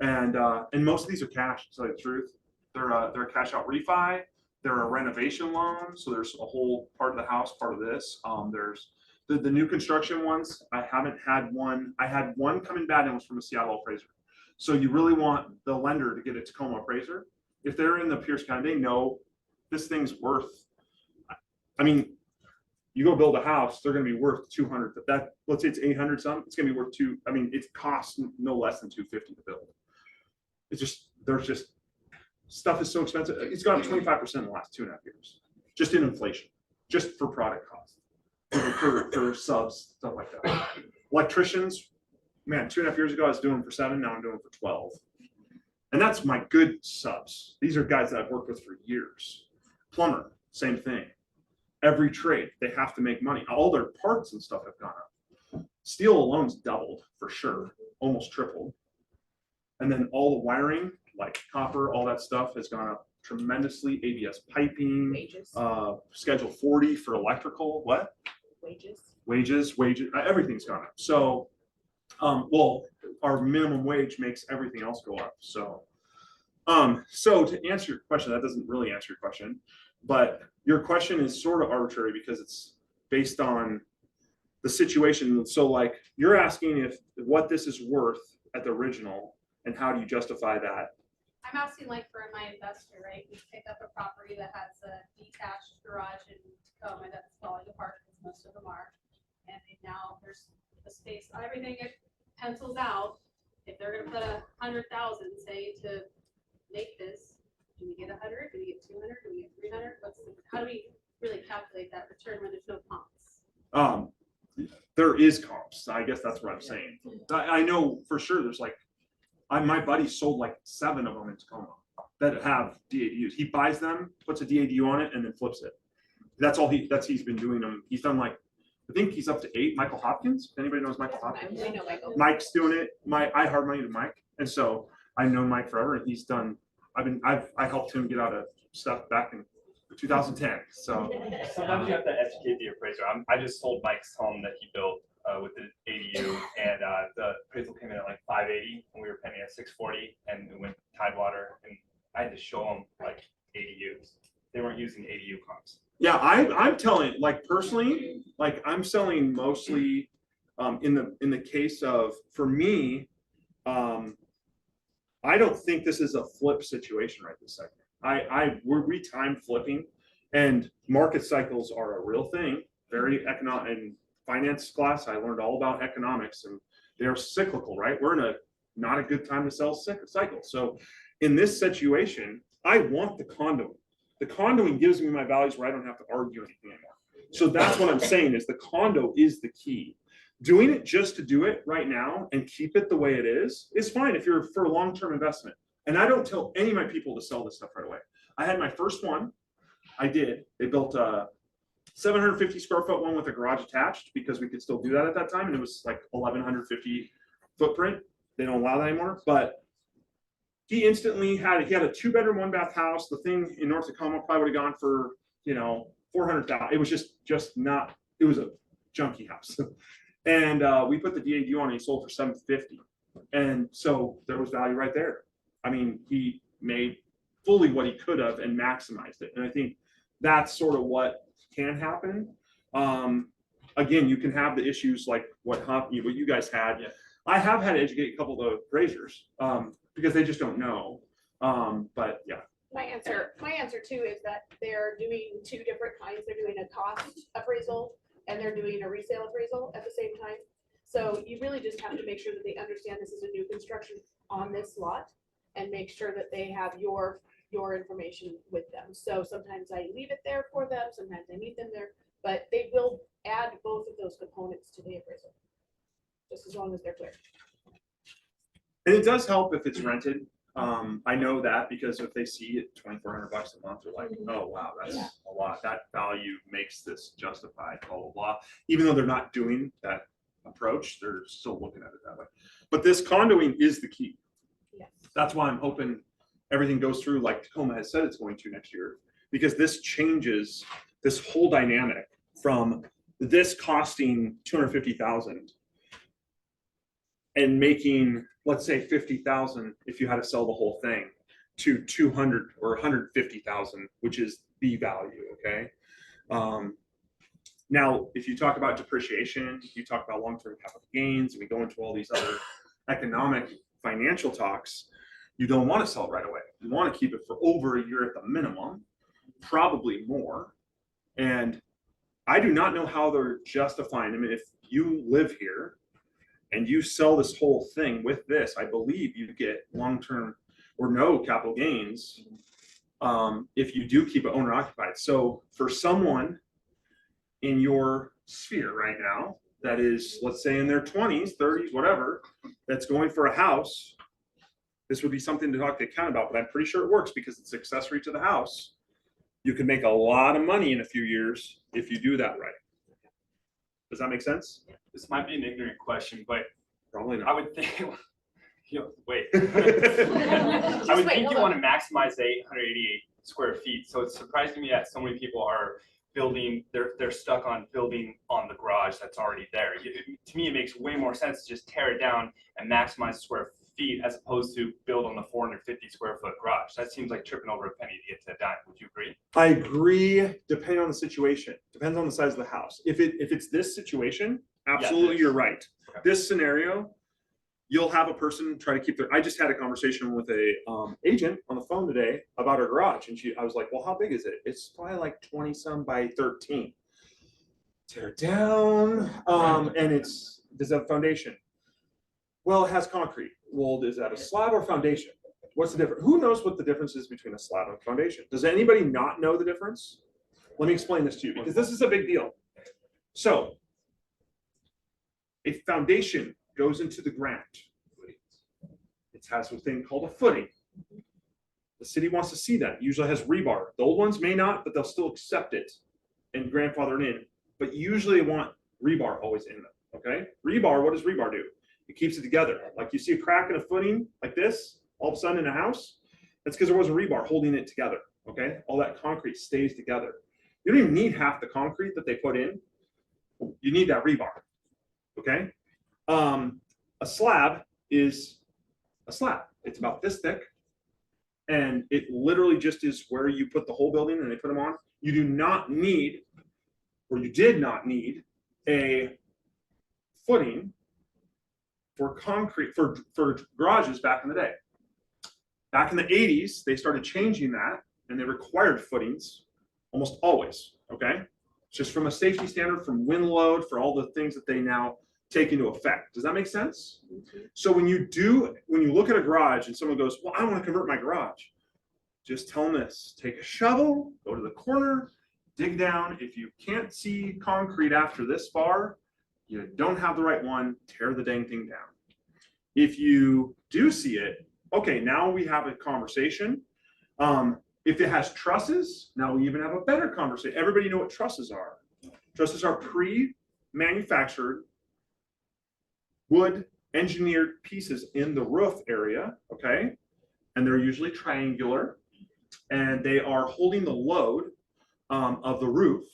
and most of these are cash, to tell you the truth. They're a cash out refi, they're a renovation loan, so there's a whole part of the house, part of this. There's the new construction ones. I haven't had one. I had one coming bad and it was from a Seattle appraiser. So you really want the lender to get a Tacoma appraiser. If they're in the Pierce County, they know this thing's worth. I mean, you go build a house, they're going to be worth 200. But let's say it's 800 something, it's going to be worth it costs no less than 250 to build. There's just stuff is so expensive. It's gone up 25% in the last 2.5 years, just in inflation, just for product cost. For subs, stuff like that. Electricians, man, 2.5 years ago I was doing for 7, now I'm doing for 12. And that's my good subs. These are guys that I've worked with for years. Plumber, same thing. Every trade, they have to make money. All their parts and stuff have gone up. Steel alone's doubled for sure, almost tripled. And then all the wiring, like copper, all that stuff has gone up tremendously. ABS piping, Wages. Schedule 40 for electrical, what? Wages, everything's gone up. So, well, our minimum wage makes everything else go up. So, so to answer your question, that doesn't really answer your question, but your question is sort of arbitrary because it's based on the situation. So like you're asking what this is worth at the original and how do you justify that? I'm asking like for my investor, right? We pick up a property that has a detached garage in Tacoma that's falling apart because most of them are. And now there's a space, everything it pencils out. If they're gonna put 100,000, say, to make this, do we get 100? Do we get 200? Do we get 300? How do we really calculate that return when there's no comps? There is comps. I guess that's what I'm saying. I know for sure there's like, my buddy sold like 7 of them in Tacoma that have DADUs. He buys them, puts a DADU on it, and then flips it. That's all he's been doing them. He's done like, I think he's up to 8. Michael Hopkins. If anybody knows Michael Hopkins? We know Michael. Mike's doing it. I hard money to Mike, and so I've known Mike forever, and he's done. I helped him get out of stuff back in 2010. So sometimes you have to educate the appraiser. I just sold Mike's home that he built with the ADU, and the appraisal came in at like 580, and we were paying at 640, and we went Tidewater, and I had to show them like ADUs. They weren't using ADU comps. yeah, I'm telling, like personally, like I'm selling mostly in the case of, for me, I don't think this is a flip situation right this second. We time flipping, and market cycles are a real thing. Very economic. In finance class, I learned all about economics, and they're cyclical, right? We're in not a good time to sell cycle. So in this situation, I want the condo. The condoing gives me my values where I don't have to argue anything anymore. So that's what I'm saying is the condo is the key. Doing it just to do it right now and keep it the way it is fine if you're for a long-term investment. And I don't tell any of my people to sell this stuff right away. I had my first one. I did. They built a 750 square foot one with a garage attached because we could still do that at that time. And it was like 1,150 footprint. They don't allow that anymore. But he instantly had a 2-bedroom, 1-bath house. The thing in North Tacoma probably would have gone for, you know, 400,000. It was just not, it was a junky house. And we put the DADU on and he sold for 750. And so there was value right there. I mean, he made fully what he could have and maximized it. And I think that's sort of what can happen. Again, you can have the issues like what you guys had. Yeah. I have had to educate a couple of appraisers because they just don't know. But yeah. My answer too is that they're doing 2 different kinds. They're doing a cost appraisal and they're doing a resale appraisal at the same time. So you really just have to make sure that they understand this is a new construction on this lot and make sure that they have your information with them. So sometimes I leave it there for them, sometimes I meet them there, but they will add both of those components to the appraisal, just as long as they're clear. And it does help if it's rented. I know that because if they see it $2,400 a month, they're like, oh, wow, that's a lot. That value makes this justified, blah, blah, blah. Even though they're not doing that approach, they're still looking at it that way. But this condoing is the key. Yes. That's why I'm hoping everything goes through like Tacoma has said it's going to next year, because this changes this whole dynamic from this costing $250,000 and making, let's say, $50,000 if you had to sell the whole thing, to 200 or 150,000, which is the value. Okay. Now, if you talk about depreciation, you talk about long-term capital gains, we go into all these other economic financial talks. You don't want to sell it right away. You want to keep it for over a year at the minimum, probably more. And I do not know how they're justifying. I mean, if you live here and you sell this whole thing with this, I believe you get long-term or no capital gains if you do keep it owner occupied. So for someone in your sphere right now that is, let's say, in their 20s, 30s, whatever, that's going for a house, this would be something to talk to the account about, but I'm pretty sure it works because it's accessory to the house. You can make a lot of money in a few years if you do that right. Does that make sense? This might be an ignorant question, but Probably I not. would think, wait. I Just would wait, think hold you on. want to maximize the 888 square feet. So it's surprising to me that so many people are building, they're stuck on building on the garage that's already there. To me, it makes way more sense to just tear it down and maximize square feet as opposed to build on the 450 square foot garage. That seems like tripping over a penny to get to a dime. Would you agree? I agree, depending on the situation. Depends on the size of the house. If it's this situation, absolutely, this. you're right. Okay. This scenario, you'll have a person try to keep their, I just had a conversation with a agent on the phone today about her garage. And I was like, well, how big is it? It's probably like 20 some by 13. Tear it down. And does it have a foundation? Well, it has concrete. Well, is that a slab or foundation? What's the difference? Who knows what the difference is between a slab and a foundation? Does anybody not know the difference? Let me explain this to you because this is a big deal. So a foundation goes into the ground. It has a thing called a footing. The city wants to see that. It usually has rebar. The old ones may not, but they'll still accept it and grandfather it in. But usually they want rebar always in them. Okay? Rebar, what does rebar do? It keeps it together. Like you see a crack in a footing like this, all of a sudden in a house, that's because there was a rebar holding it together. Okay? All that concrete stays together. You don't even need half the concrete that they put in. You need that rebar. Okay? A slab is a slab. It's about this thick. And it literally just is where you put the whole building and they put them on. You do not need, or you did not need, a footing for concrete, for garages back in the day. Back in the 80s, they started changing that and they required footings almost always, okay? Just from a safety standard, from wind load, for all the things that they now take into effect. Does that make sense? Mm-hmm. So when you look at a garage and someone goes, well, I want to convert my garage. just tell them this, take a shovel, go to the corner, dig down. If you can't see concrete after this far, you don't have the right one, tear the dang thing down. If you do see it, okay, now we have a conversation. If it has trusses, now we even have a better conversation. Everybody know what trusses are. Trusses are pre-manufactured wood engineered pieces in the roof area, okay? And they're usually triangular, and they are holding the load of the roof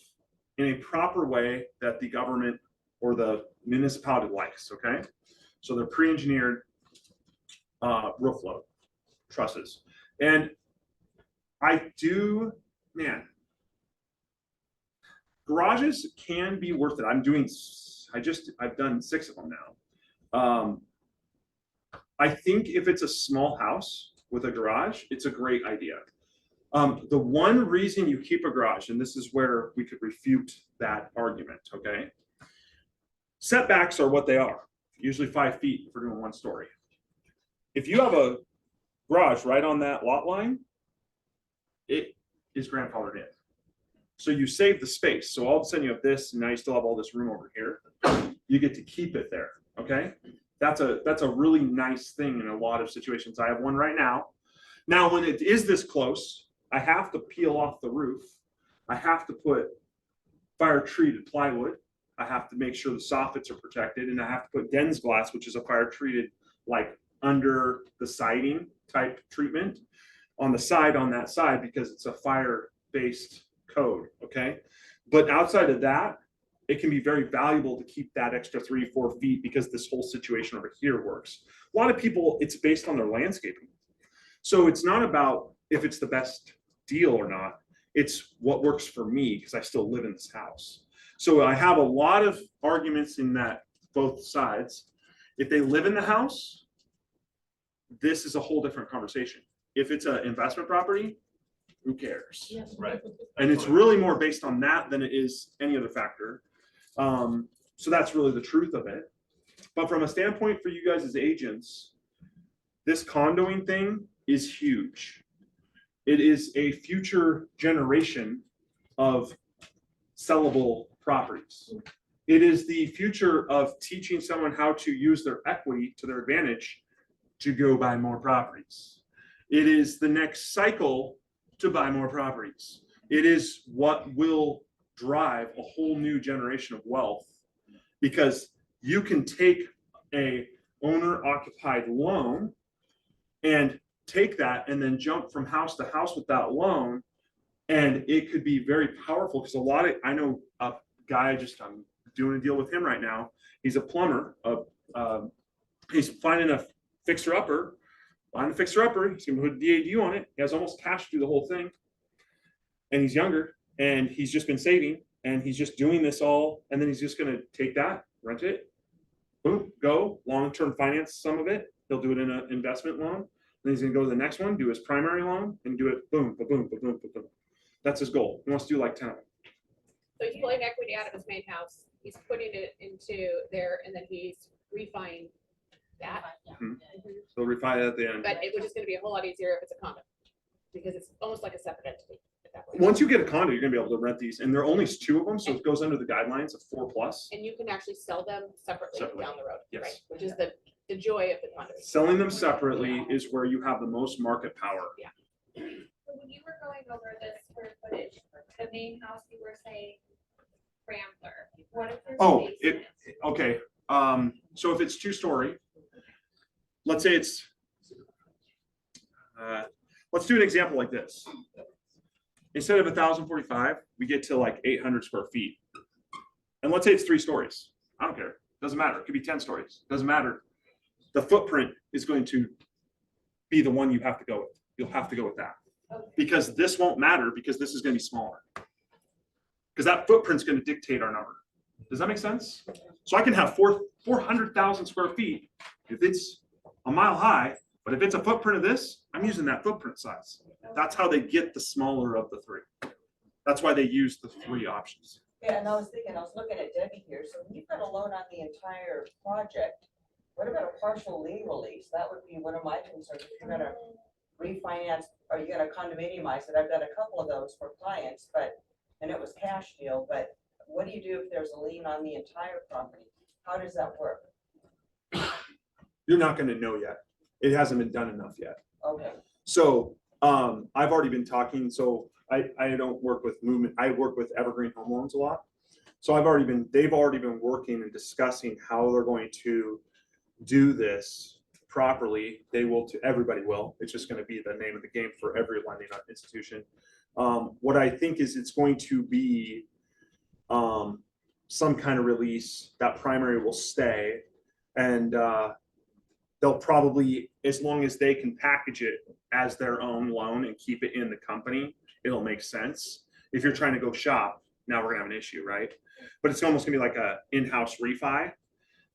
in a proper way that the government or the municipality likes, okay? So they're pre-engineered roof load trusses. And garages can be worth it. I've done 6 of them now. I think if it's a small house with a garage, it's a great idea. The one reason you keep a garage, and this is where we could refute that argument, okay? Setbacks are what they are, usually 5 feet for doing 1 story. If you have a garage right on that lot line, it is grandfathered in. So you save the space. So all of a sudden you have this, and now you still have all this room over here. You get to keep it there, okay? That's a really nice thing in a lot of situations. I have one right now. Now, when it is this close, I have to peel off the roof. I have to put fire treated plywood. I have to make sure the soffits are protected, and I have to put Den's glass, which is a fire treated, like under the siding type treatment on the side on that side, because it's a fire based code, okay? But outside of that, it can be very valuable to keep that extra 3-4 feet because this whole situation over here works. A lot of people, it's based on their landscaping. So it's not about if it's the best deal or not, it's what works for me because I still live in this house. So I have a lot of arguments in that both sides. If they live in the house, this is a whole different conversation. If it's an investment property, who cares? Right. And it's really more based on that than it is any other factor. So that's really the truth of it. But from a standpoint for you guys as agents, this condoing thing is huge. It is a future generation of sellable properties. It is the future of teaching someone how to use their equity to their advantage to go buy more properties. It is the next cycle to buy more properties. It is what will drive a whole new generation of wealth, because you can take a owner occupied loan and take that and then jump from house to house with that loan. And it could be very powerful because I know a guy, I'm doing a deal with him right now. He's a plumber. He's finding a fixer-upper. He's going to put DADU on it. He has almost cash through the whole thing. And he's younger, and he's just been saving, and he's just doing this all. And then he's just going to take that, rent it, boom, go, long-term finance some of it. He'll do it in an investment loan. Then he's going to go to the next one, do his primary loan, and do it boom, boom, boom, boom, boom. That's his goal. He wants to do like 10 of them. So he's pulling equity out of his main house, he's putting it into there, and then he's refining that. So refi it at the end. But it was just gonna be a whole lot easier if it's a condo, because it's almost like a separate entity at that point. Once you get a condo, you're gonna be able to rent these, and there are only 2 of them, so it goes under the guidelines of 4+. And you can actually sell them separately Separately, down the road, yes. right? Which is the joy of the condo. Selling them separately is where you have the most market power. So when you were going over the square footage, the main house, you were saying Rambler, what if there's Oh, space in it? okay. So if it's 2-story, let's say it's, let's do an example like this. Instead of 1,045, we get to like 800 square feet. And let's say it's 3 stories. I don't care. Doesn't matter. It could be 10 stories. Doesn't matter. The footprint is going to be the one you have to go with. You'll have to go with that. Okay. Because this won't matter, because this is going to be smaller. Because that footprint's going to dictate our number. Does that make sense? So I can have 400,000 square feet if it's a mile high, but if it's a footprint of this, I'm using that footprint size. That's how they get the smaller of the 3. That's why they use the 3 options. Yeah, and I was looking at Debbie here, so when you've got a loan on the entire project, what about a partial lien release? That would be one of my concerns, if you're gonna refinance are you gonna condominiumize it? I've done a couple of those for clients, and it was cash deal, but what do you do if there's a lien on the entire property? How does that work? You're not gonna know yet. It hasn't been done enough yet. Okay, So, I've already been talking, so I don't work with movement, I work with Evergreen Home Loans a lot. So they've already been working and discussing how they're going to do this properly. Everybody will. It's just gonna be the name of the game for every lending institution. What I think is it's going to be some kind of release that primary will stay, and they'll probably, as long as they can package it as their own loan and keep it in the company, it'll make sense. If you're trying to go shop, now we're gonna have an issue, right? But it's almost gonna be like a in-house refi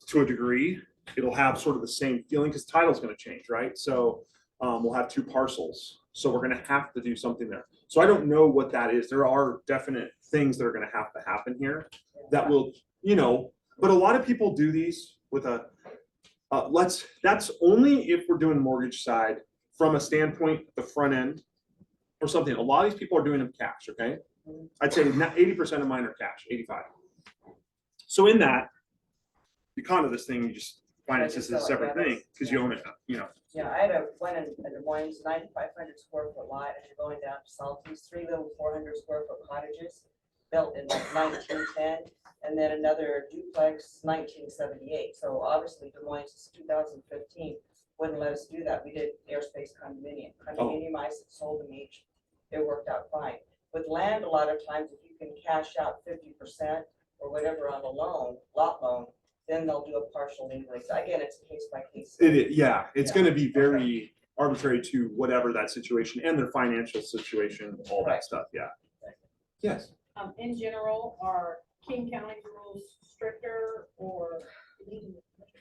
to a degree. It'll have sort of the same feeling because title's gonna change, right? So we'll have 2 parcels. So we're gonna have to do something there. So I don't know what that is. There are definite things that are gonna have to happen here that will, but a lot of people do these with that's only if we're doing mortgage side from a standpoint, the front end or something. A lot of these people are doing them cash, okay? I'd say 80% of mine are cash, 85. So in that, you condo this thing, you just finance this as a separate thing because you own it, yeah, I had one in Des Moines, 9,500 square foot lot, and you're going down to Salties, 3 little 400 square foot cottages built in like 1910, and then another duplex, 1978. So obviously Des Moines is 2015, wouldn't let us do that. We did airspace condominiumized, sold them each. It worked out fine. With land, a lot of times, if you can cash out 50% or whatever on a loan, lot loan, then they'll do a partial lien release. Again, it's case by case. It's gonna be very arbitrary to whatever that situation and their financial situation, all that stuff, yeah. Yes. In general, are King County rules stricter or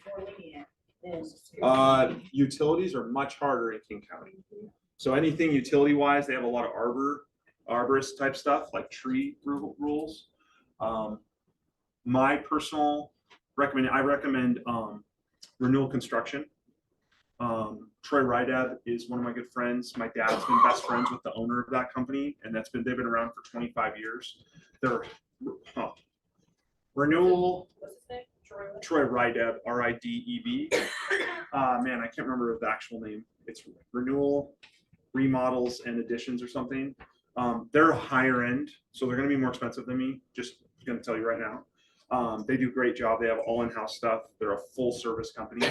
more lenient than? Utilities are much harder in King County. So anything utility wise, they have a lot of arborist type stuff like tree rules. My personal I recommend Renewal Construction. Troy Rydab is one of my good friends. My dad's been best friends with the owner of that company, and they've been around for 25 years. They're Renewal. What's his name? Troy Rydab, RIDEB. Man, I can't remember the actual name. It's Renewal Remodels and Additions or something. They're higher end, so they're going to be more expensive than me. Just going to tell you right now. They do a great job. They have all in-house stuff. They're a full service company.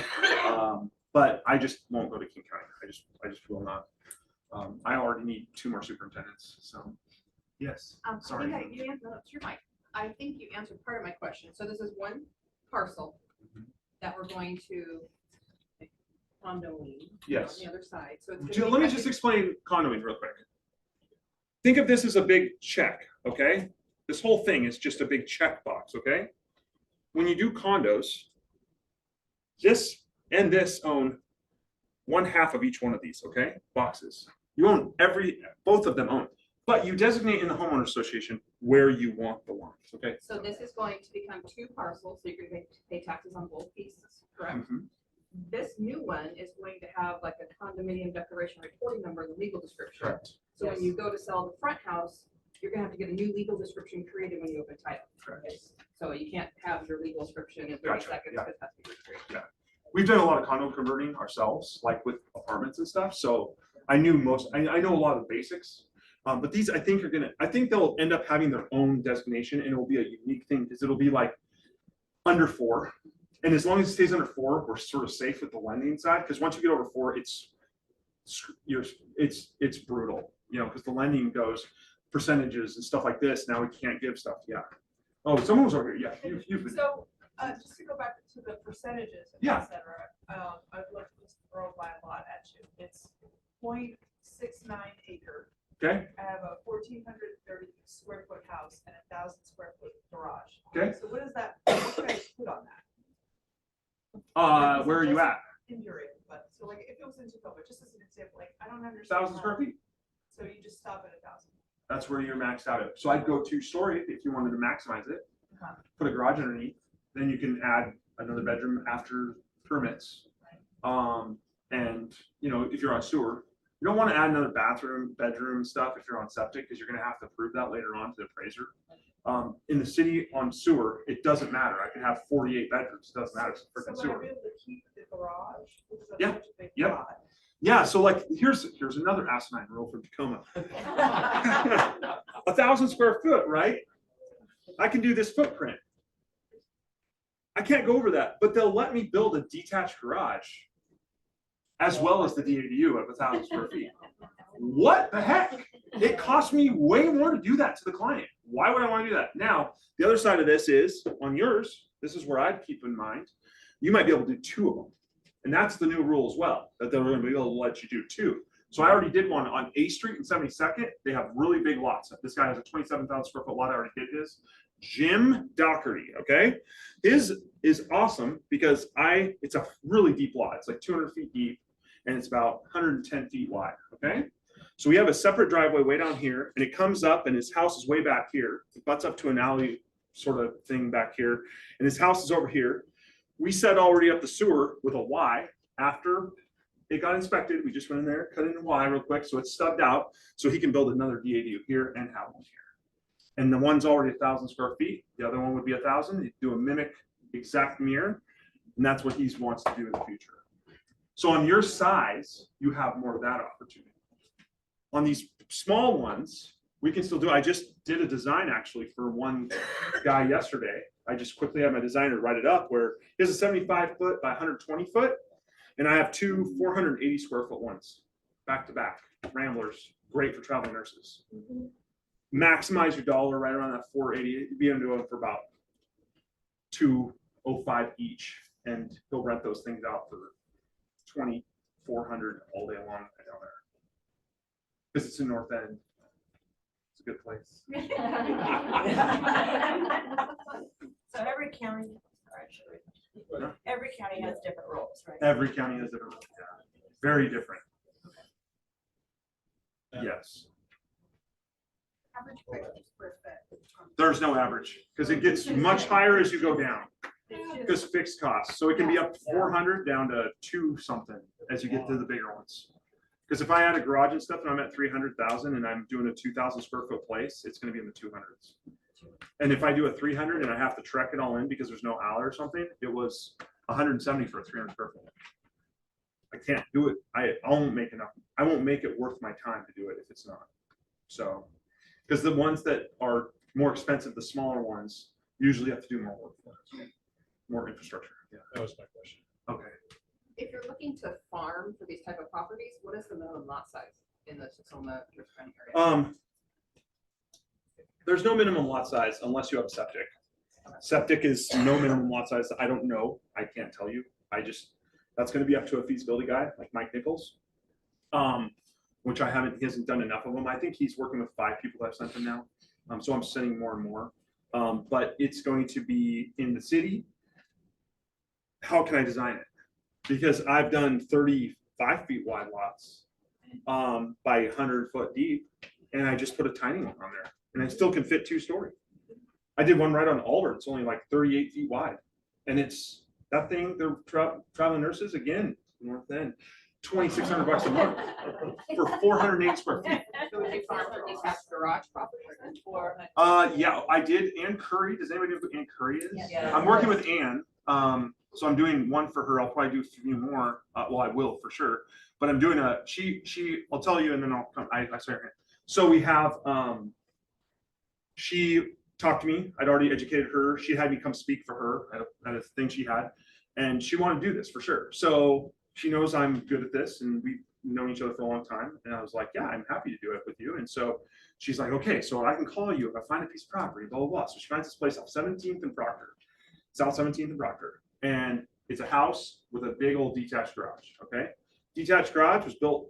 But I just won't go to King County. I just will not. I already need 2 more superintendents. So yes. Sorry. I think you answered, that's your mic. I think you answered part of my question. So this is one parcel that we're going to condo lien Yes. on the other side. So it's Let me just explain condoing real quick. Think of this as a big check, okay? This whole thing is just a big check box, okay? When you do condos, this and this own 1/2 of each one of these, okay? Boxes. You own both of them own, but you designate in the homeowner association where you want the lines, okay? So this is going to become 2 parcels, so you're going to pay taxes on both pieces, correct? Mhm. This new one is going to have like a condominium declaration reporting number and legal description. Correct. So when you go to sell the front house, you're gonna have to get a new legal description created when you open title. Correct. So you can't have your legal description in 30 Gotcha, seconds, yeah. because it has to be created. We've done a lot of condo converting ourselves, like with apartments and stuff. So I know a lot of the basics. But these, I think they'll end up having their own designation, and it will be a unique thing because it'll be like under 4. And as long as it stays under 4, we're sort of safe with the lending side. Because once you get over 4, it's brutal, because the lending goes percentages and stuff like this. Now we can't give stuff. Yeah. Oh, someone was over here. Yeah. You've been. So, just to go back to the percentages, and Yeah. et cetera, I'd love to just throw my lot at you. It's 0.69 acre. Okay. I have a 1,430 square foot house and 1,000 square foot garage. Okay. So what can I put on that? Where are you at? In your area, but so like if it was in Tacoma, just as an example, like I don't understand. 1,000 square feet. So you just stop at 1,000. That's where you're maxed out at. So I'd go 2-story if you wanted to maximize it. Uh-huh. Put a garage underneath. Then you can add another bedroom after permits. And if you're on sewer, You don't want to add another bathroom, bedroom stuff if you're on septic, because you're gonna have to prove that later on to the appraiser. In the city on sewer, it doesn't matter. I can have 48 bedrooms, it doesn't matter, it's freaking So would I sewer. be able to keep the garage? Because that's Yeah, such a big yep. lot. Yeah, so like, here's another asinine rule from Tacoma. 1,000 square foot, right? I can do this footprint. I can't go over that, but they'll let me build a detached garage as well as the DADU of 1,000 square feet. What the heck? It costs me way more to do that to the client. Why would I want to do that? Now, the other side of this is on yours, this is where I'd keep in mind, you might be able to do 2 of them. And that's the new rule as well, that they're going to be able to let you do 2. So I already did one on A Street and 72nd. They have really big lots. This guy has a 27,000 square foot lot. I already did his. Jim Doherty, okay? His is awesome because it's a really deep lot. It's like 200 feet deep and it's about 110 feet wide, okay? So we have a separate driveway way down here and it comes up and his house is way back here. It butts up to an alley sort of thing back here and his house is over here. We set already up the sewer with a Y after it got inspected. We just went in there, cut in a Y real quick so it's stubbed out so he can build another DADU here and have one here. And the one's already 1,000 square feet. The other one would be 1,000. You do a mimic exact mirror, and that's what he wants to do in the future. So on your size, you have more of that opportunity. On these small ones, we can still do. I just did a design actually for one guy yesterday. I just quickly had my designer write it up where here's a 75 foot by 120 foot, and I have 2 480 square foot ones back to back. Ramblers, great for traveling nurses. Maximize your dollar right around that 480. You'd be able to do it for about $205 each, and he'll rent those things out for $2,400 all day long down there. Because it's in North End. It's a good place. So every county, every county has different rules, right? Every county has different, yeah. Very different. Yes. Average price per square foot. There's no average because it gets much higher as you go down because fixed costs. So it can be up to 400 down to 2 something as you get to the bigger ones. Because if I add a garage and stuff and I'm at 300,000 and I'm doing a 2,000 square foot place, it's going to be in the 200s. And if I do a 300 and I have to trek it all in because there's no alley or something, it was 170 for a 300 square foot. I can't do it. I won't make enough. I won't make it worth my time to do it if it's not. So, because the ones that are more expensive, the smaller ones, usually have to do more work for us, more infrastructure. Yeah, That was my question. okay. If you're looking to farm for these type of properties, what is the minimum lot size in the Tacoma County area? There's no minimum lot size unless you have septic. Septic is no minimum lot size. I don't know. I can't tell you. That's going to be up to a feasibility guy like Mike Nichols, which he hasn't done enough of them. I think he's working with 5 people that I've sent him now. So I'm sending more and more. But it's going to be in the city. How can I design it? Because I've done 35 feet wide lots by 100 foot deep, and I just put a tiny one on there, and I still can fit 2-story. I did one right on Alder. It's only like 38 feet wide, and it's that thing. They're traveling nurses again, North End, $2,600 a month for 480 square feet. So would you farm for detached garage properties then? Or Yeah, I did. Ann Curry. Does anybody know who Ann Curry is? Yeah. I'm working with Ann. So I'm doing one for her. I'll probably do a few more. Well, I will for sure. But I'm doing I'll tell you, and then I'll come. I start. So we have. She talked to me. I'd already educated her. She had me come speak for her at a thing she had, and she wanted to do this for sure. So she knows I'm good at this, and we've known each other for a long time. And I was like, yeah, I'm happy to do it with you. And so she's like, okay, so I can call you if I find a piece of property, blah blah blah. So she finds this place off 17th and Proctor, South 17th and Proctor. And it's a house with a big old detached garage, okay? Detached garage was built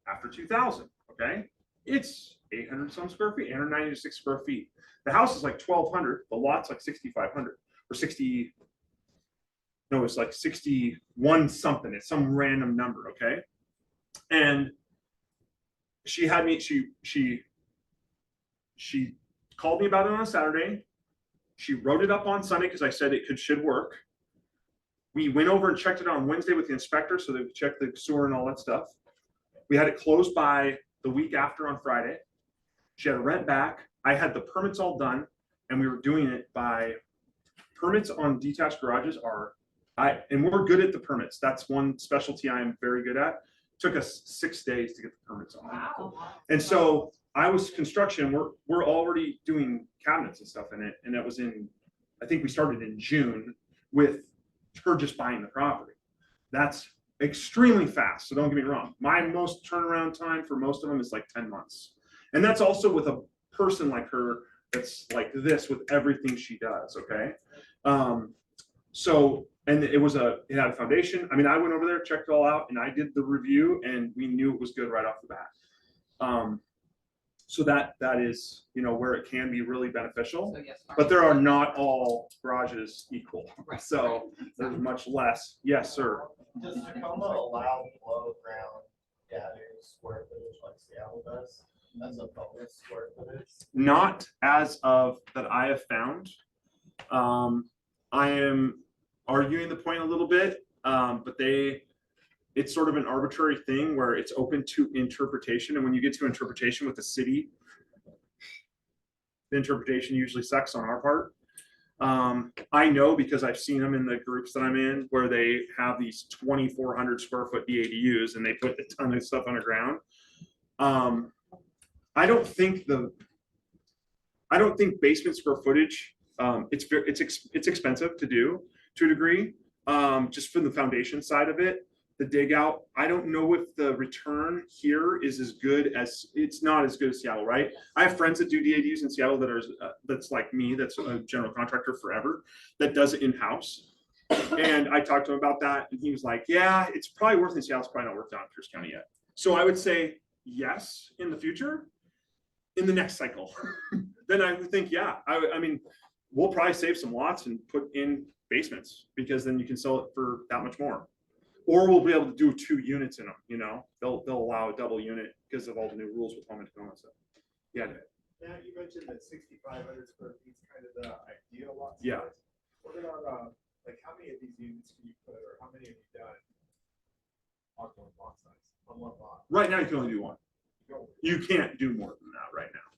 after 2000, okay? It's 800 some square feet, 896 square feet. The house is like 1,200, the lot's like 6,500, or 60, no, it's like 61 something, it's some random number, okay? And she had me, she called me about it on a Saturday. She wrote it up on Sunday because I said it should work. We went over and checked it on Wednesday with the inspector so they could check the sewer and all that stuff. We had it closed by the week after on Friday. She had a rent back. I had the permits all done, and we were doing it by permits on detached garages and we're good at the permits. That's one specialty I am very good at. Took us 6 days to get the permits on. Wow. And so I was construction, we're already doing cabinets and stuff in it. And that was I think we started in June with her just buying the property. That's extremely fast. So don't get me wrong. My most turnaround time for most of them is like 10 months. And that's also with a person like her that's like this with everything she does. Okay. And it had a foundation. I mean, I went over there, checked it all out, and I did the review, and we knew it was good right off the bat. So that is, where it can be really beneficial, So yes. but there are not all garages equal. Right, So there's much less. Yes, sir. Does Tacoma allow below ground DADU square footage like Seattle does, as a bonus square footage? Not as of that I have found. I am arguing the point a little bit, but it's sort of an arbitrary thing where it's open to interpretation. And when you get to interpretation with the city, the interpretation usually sucks on our part. I know because I've seen them in the groups that I'm in where they have these 2,400 square foot DADUs and they put a ton of stuff underground. I don't think basement square footage, it's expensive to do to a degree, just from the foundation side of it. The dig out, I don't know if the return here is as good as, it's not as good as Seattle, right? I have friends that do DADUs in Seattle that's like me, that's a general contractor forever, that does it in-house. And I talked to him about that, and he was like, yeah, it's probably worth in Seattle, it's probably not worth down in Pierce County yet. So I would say yes in the future, in the next cycle. Then I would think, yeah, I mean, we'll probably save some lots and put in basements, because then you can sell it for that much more. Or we'll be able to do 2 units in them, they'll allow a double unit because of all the new rules with home and Tacoma stuff. Yeah. Now, you mentioned that 6,500 square feet is kind of the ideal lot size. Yeah. What about, like, how many of these units can you put, or how many have you done on one lot size, on one lot? Right now, you can only do one. You can't do more than that right now.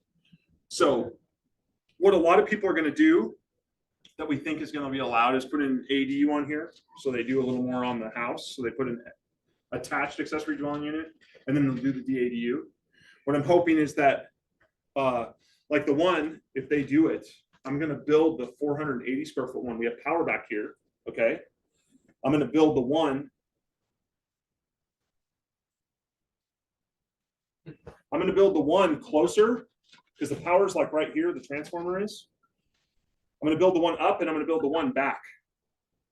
So what a lot of people are going to do that we think is going to be allowed is put an ADU on here. So they do a little more on the house. So they put an attached accessory dwelling unit, and then they'll do the DADU. What I'm hoping is that, like the one, if they do it, I'm going to build the 480 square foot one. We have power back here. Okay. I'm going to build the one. I'm going to build the one closer because the power's like right here, the transformer is. I'm going to build the one up, and I'm going to build the one back,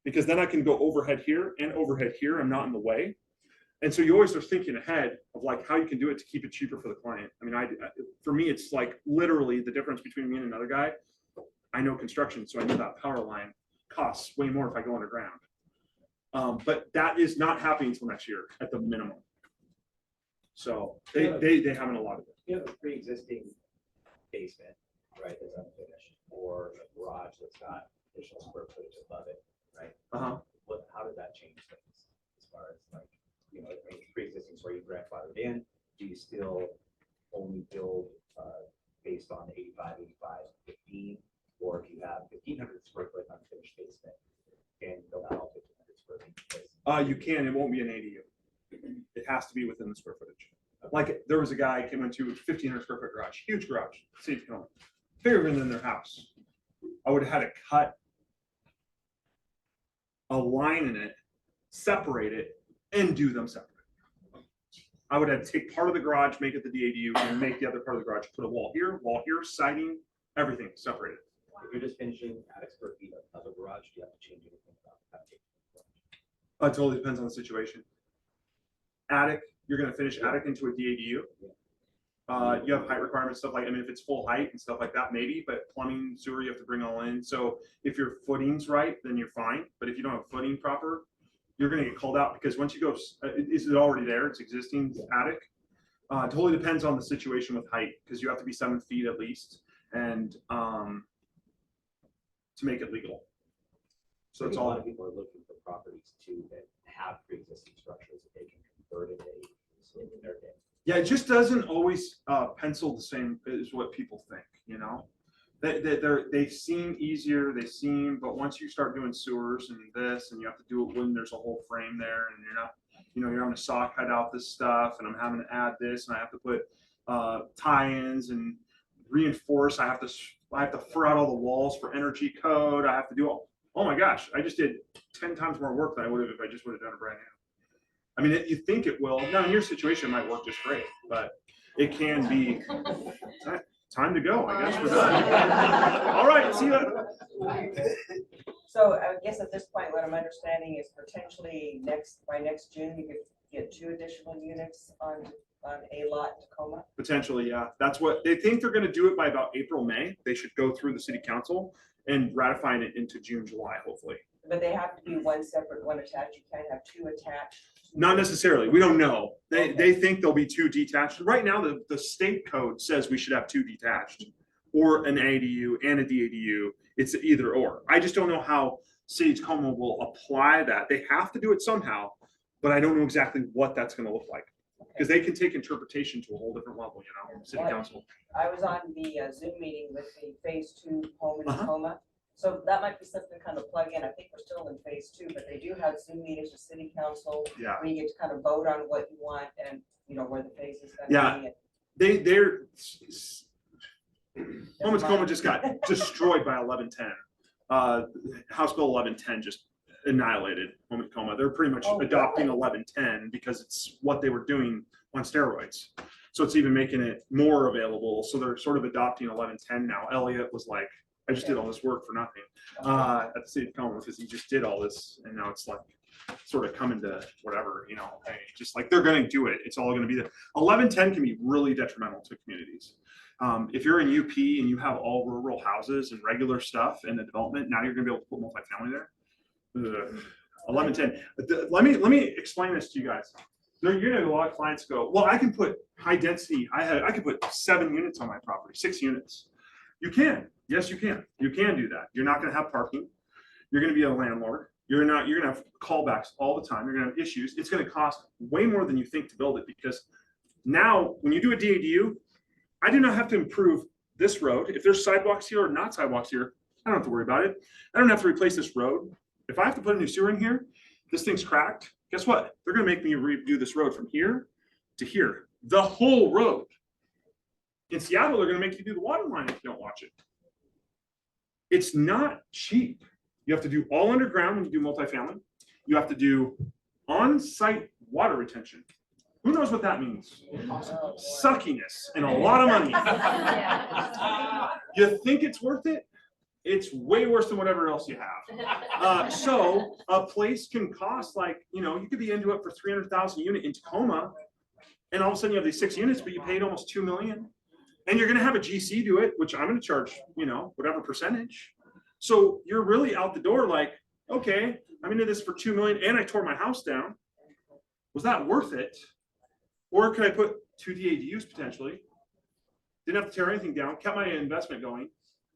because then I can go overhead here and overhead here. I'm not in the way. And so you always are thinking ahead of like how you can do it to keep it cheaper for the client. I mean, for me, it's like literally the difference between me and another guy. I know construction, so I know that power line costs way more if I go underground. But that is not happening until next year at the minimum. So they haven't allotted it. You have a pre-existing basement, right, that's unfinished, or a garage that's got additional square footage above it, right? How did that change things as far as like, pre-existing where you grandfathered in? Do you still only build based on 85, 15, or if you have 1,500 square foot unfinished basement, can you build out 1,500 square feet? You can. It won't be an ADU. It has to be within the square footage. Like there was a guy came into a 1,500 square foot garage, huge garage, city of Tacoma, bigger than their house. I would have had to cut a line in it, separate it, and do them separate. I would have to take part of the garage, make it the DADU, and make the other part of the garage, put a wall here, siding, everything separated. If you're just finishing attic square feet of a garage, do you have to change anything about how to take It totally depends on the situation. Attic, you're going to finish attic into a DADU. You have height requirements, stuff like, if it's full height and stuff like that, maybe, but plumbing, sewer, you have to bring all in. So if your footing's right, then you're fine. But if you don't have footing proper, you're going to get called out, because once you go, is it already there? It's existing attic. Totally depends on the situation with height, because you have to be 7 feet at least, and to make it legal. So it's a all. lot of people are looking for properties too that have pre-existing structures that they can convert into in their day. Yeah, it just doesn't always pencil the same as what people think, you know? They seem easier, but once you start doing sewers and this, and you have to do it when there's a whole frame there, and you're not, you know, you're having to saw cut out this stuff, and I'm having to add this, and I have to put tie-ins and reinforce. I have to fur out all the walls for energy code. I have to do all. Oh my gosh, I just did 10 times more work than I would have if I just would have done it brand new. I mean, you think it will. Now, in your situation, it might work just great, but it can be time to go. I guess we're done. All right, see you. So I guess at this point, what I'm understanding is potentially by next June, you could get 2 additional units on a lot in Tacoma. Potentially, yeah. That's what they think they're going to do it by about April, May. They should go through the city council and ratifying it into June, July, hopefully. But they have to be one separate, one attached. You can't have 2 attached. Not necessarily. We don't know. They think there'll be 2 detached. Right now, the state code says we should have 2 detached, or an ADU and a DADU. It's either or. I just don't know how City of Tacoma will apply that. They have to do it somehow, but I don't know exactly what that's going to look like, because they can take interpretation to a whole different level. You know, City Council. I was on the Zoom meeting with the phase 2 home in Tacoma. So that might be something to kind of plug in. I think we're still in phase 2, but they do have Zoom meetings with city council. Yeah. Where you get to kind of vote on what you want and, you know, where the phase is going to be. They're Home in Tacoma just got destroyed by 1110. House Bill 1110 just annihilated Home in Tacoma. They're pretty much adopting 1110 because it's what they were doing on steroids. So it's even making it more available. So they're sort of adopting 1110 now. Elliot was like, I just did all this work for nothing at the City of Tacoma because he just did all this, and now it's like sort of coming to whatever, you know, hey, just like they're going to do it. It's all going to be there. 1110 can be really detrimental to communities. If you're in UP and you have all rural houses and regular stuff and the development, now you're going to be able to put multifamily there. 1110. Let me explain this to you guys. You're going to have a lot of clients go, well, I can put high density. I could put 7 units on my property, 6 units. You can. Yes, you can. You can do that. You're not going to have parking. You're going to be a landlord. You're going to have callbacks all the time. You're going to have issues. It's going to cost way more than you think to build it, because now when you do a DADU, I do not have to improve this road. If there's sidewalks here or not sidewalks here, I don't have to worry about it. I don't have to replace this road. If I have to put a new sewer in here, this thing's cracked. Guess what? They're going to make me redo this road from here to here, the whole road. In Seattle, they're going to make you do the water line if you don't watch it. It's not cheap. You have to do all underground when you do multifamily. You have to do on-site water retention. Who knows what that means? Suckiness and a lot of money. You think it's worth it? It's way worse than whatever else you have. So a place can cost like, you know, you could be into it for 300,000 a unit in Tacoma, and all of a sudden you have these 6 units, but you paid almost 2 million. And you're going to have a GC do it, which I'm going to charge, you know, whatever percentage. So you're really out the door like, okay, I'm into this for 2 million and I tore my house down. Was that worth it? Or could I put 2 DADUs potentially? Didn't have to tear anything down, kept my investment going,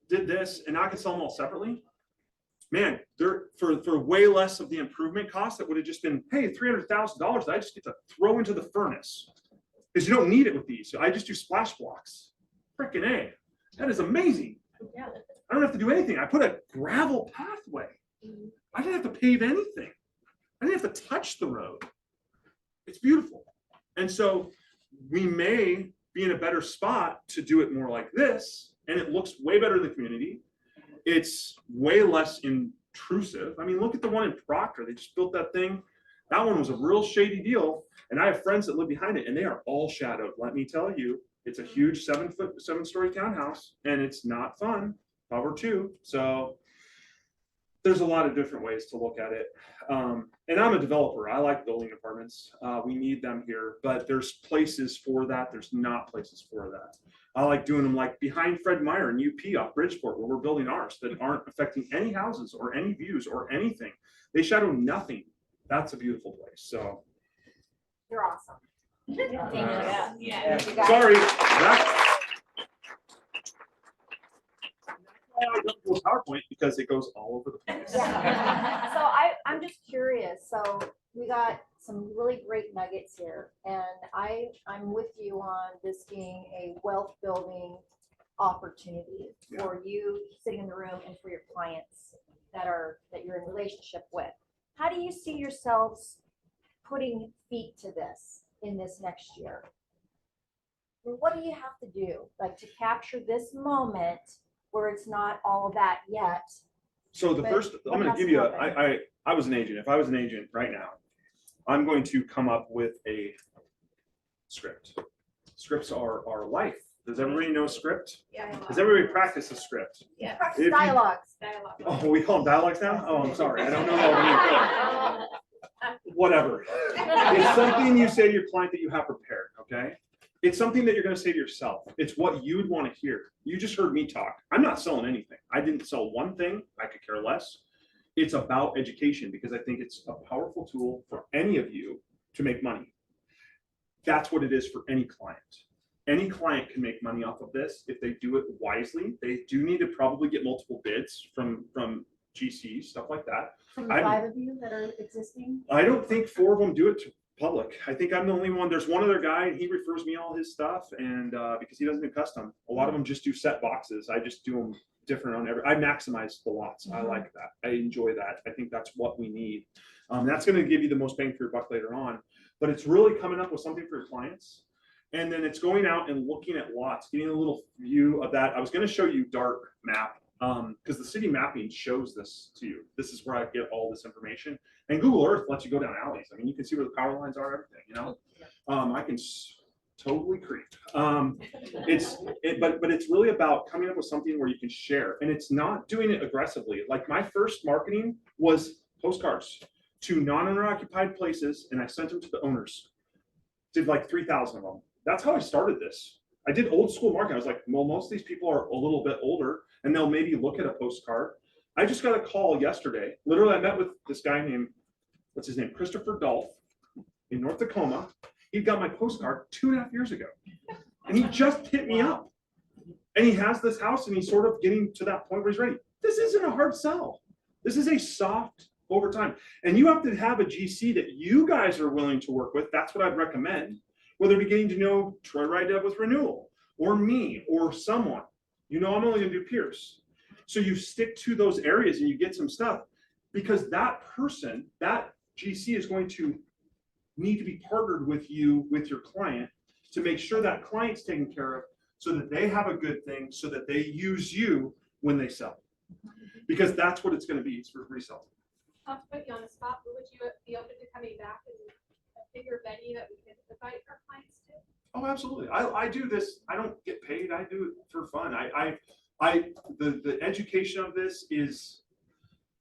did this, and now I can sell them all separately. Man, they're for way less of the improvement cost. That would have just been, hey, $300,000 that I just get to throw into the furnace, because you don't need it with these. So I just do splash blocks. Freaking A. That is amazing. Yeah. I don't have to do anything. I put a gravel pathway. I didn't have to pave anything. I didn't have to touch the road. It's beautiful. And so we may be in a better spot to do it more like this, and it looks way better in the community. It's way less intrusive. I mean, look at the one in Proctor. They just built that thing. That one was a real shady deal. And I have friends that live behind it, and they are all shadowed. Let me tell you, it's a huge 7-story townhouse, and it's not fun. Power 2. So there's a lot of different ways to look at it. And I'm a developer. I like building apartments. We need them here, but there's places for that. There's not places for that. I like doing them like behind Fred Meyer in UP off Bridgeport, where we're building ours that aren't affecting any houses or any views or anything. They shadow nothing. That's a beautiful place. So You're awesome. sorry. I don't do a PowerPoint because it goes all over the place. So I'm just curious. So we got some really great nuggets here, and I'm with you on this being a wealth building opportunity for you sitting in the room and for your clients that you're in relationship with. How do you see yourselves putting feet to this in this next year? What do you have to do, like, to capture this moment where it's not all that yet? So the But first, I'm what gonna has give to you happen? I was an agent. If I was an agent right now, I'm going to come up with a script. Scripts are life. Does everybody know script? Yeah. Does everybody practice a script? Yeah. Practice If you- dialogues. Dialogue. Oh, we call them dialogues now? Oh, I'm sorry. I don't know all the whatever. It's something you say to your client that you have prepared, okay? It's something that you're gonna say to yourself. It's what you'd want to hear. You just heard me talk. I'm not selling anything. I didn't sell one thing. I could care less. It's about education because I think it's a powerful tool for any of you to make money. That's what it is for any client. Any client can make money off of this if they do it wisely. They do need to probably get multiple bids from GCs, stuff like that. From the I'm- 5 of you that are existing? I don't think 4 of them do it to public. I think I'm the only one. There's one other guy and he refers me all his stuff, and because he doesn't do custom. A lot of them just do set boxes. I just do them different on I maximize the lots. I like that. I enjoy that. I think that's what we need. That's going to give you the most bang for your buck later on, but it's really coming up with something for your clients. And then it's going out and looking at lots, getting a little view of that. I was going to show you dark map because the city mapping shows this to you. This is where I get all this information. And Google Earth lets you go down alleys. I mean, you can see where the power lines are, everything, you know? I can totally creep. But it's really about coming up with something where you can share. And it's not doing it aggressively. Like my first marketing was postcards to non-owner occupied places, and I sent them to the owners. Did like 3,000 of them. That's how I started this. I did old school marketing. I was like, well, most of these people are a little bit older and they'll maybe look at a postcard. I just got a call yesterday. Literally, I met with this guy named, what's his name? Christopher Dolph in North Tacoma. He got my postcard 2.5 years ago. And he just hit me up. And he has this house and he's sort of getting to that point where he's ready. This isn't a hard sell. This is a soft over time. And you have to have a GC that you guys are willing to work with. That's what I'd recommend. Whether it be getting to know Troy Rydell with renewal, or me, or someone. You know, I'm only gonna do Pierce. So you stick to those areas and you get some stuff, because that person, that GC is going to need to be partnered with you, with your client, to make sure that client's taken care of, so that they have a good thing, so that they use you when they sell. Because that's what it's gonna be, it's for resale. I'll put you on the spot, but would you be open to coming back and a bigger venue that we can invite our clients to? Oh, absolutely. I do this. I don't get paid. I do it for fun. The education of this is,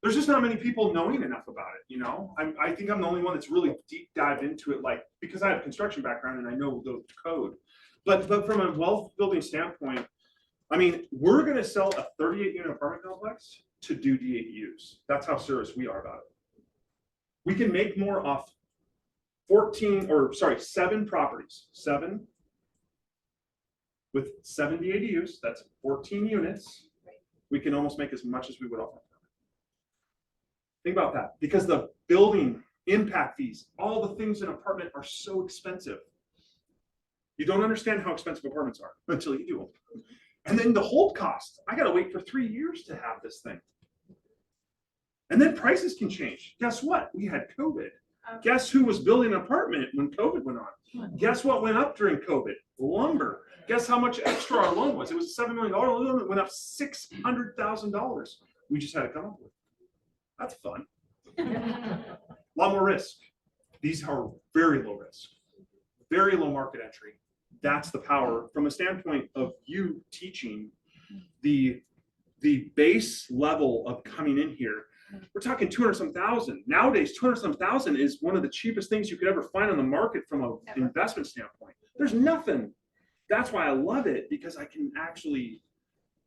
there's just not many people knowing enough about it. You know, I think I'm the only one that's really deep dive into it, like, because I have a construction background and I know the code. But from a wealth building standpoint, I mean, we're going to sell a 38 unit apartment complex to do DADUs. That's how serious we are about it. We can make more off 7 properties, 7 with 70 ADUs, that's 14 units. We can almost make as much as we would off of. Think about that, because the building impact fees, all the things in an apartment are so expensive. You don't understand how expensive apartments are until you do them. And then the hold cost, I gotta wait for 3 years to have this thing. And then prices can change. Guess what? We had COVID. Guess who was building an apartment when COVID went on? Guess what went up during COVID? Lumber. Guess how much extra our loan was? It was a $7 million loan that went up $600,000. We just had to come up with. That's fun. A lot more risk. These are very low risk, very low market entry. That's the power from a standpoint of you teaching the base level of coming in here. We're talking 200-some thousand. Nowadays, 200-some thousand is one of the cheapest things you could ever find on the market from an investment standpoint. There's nothing. That's why I love it, because I can actually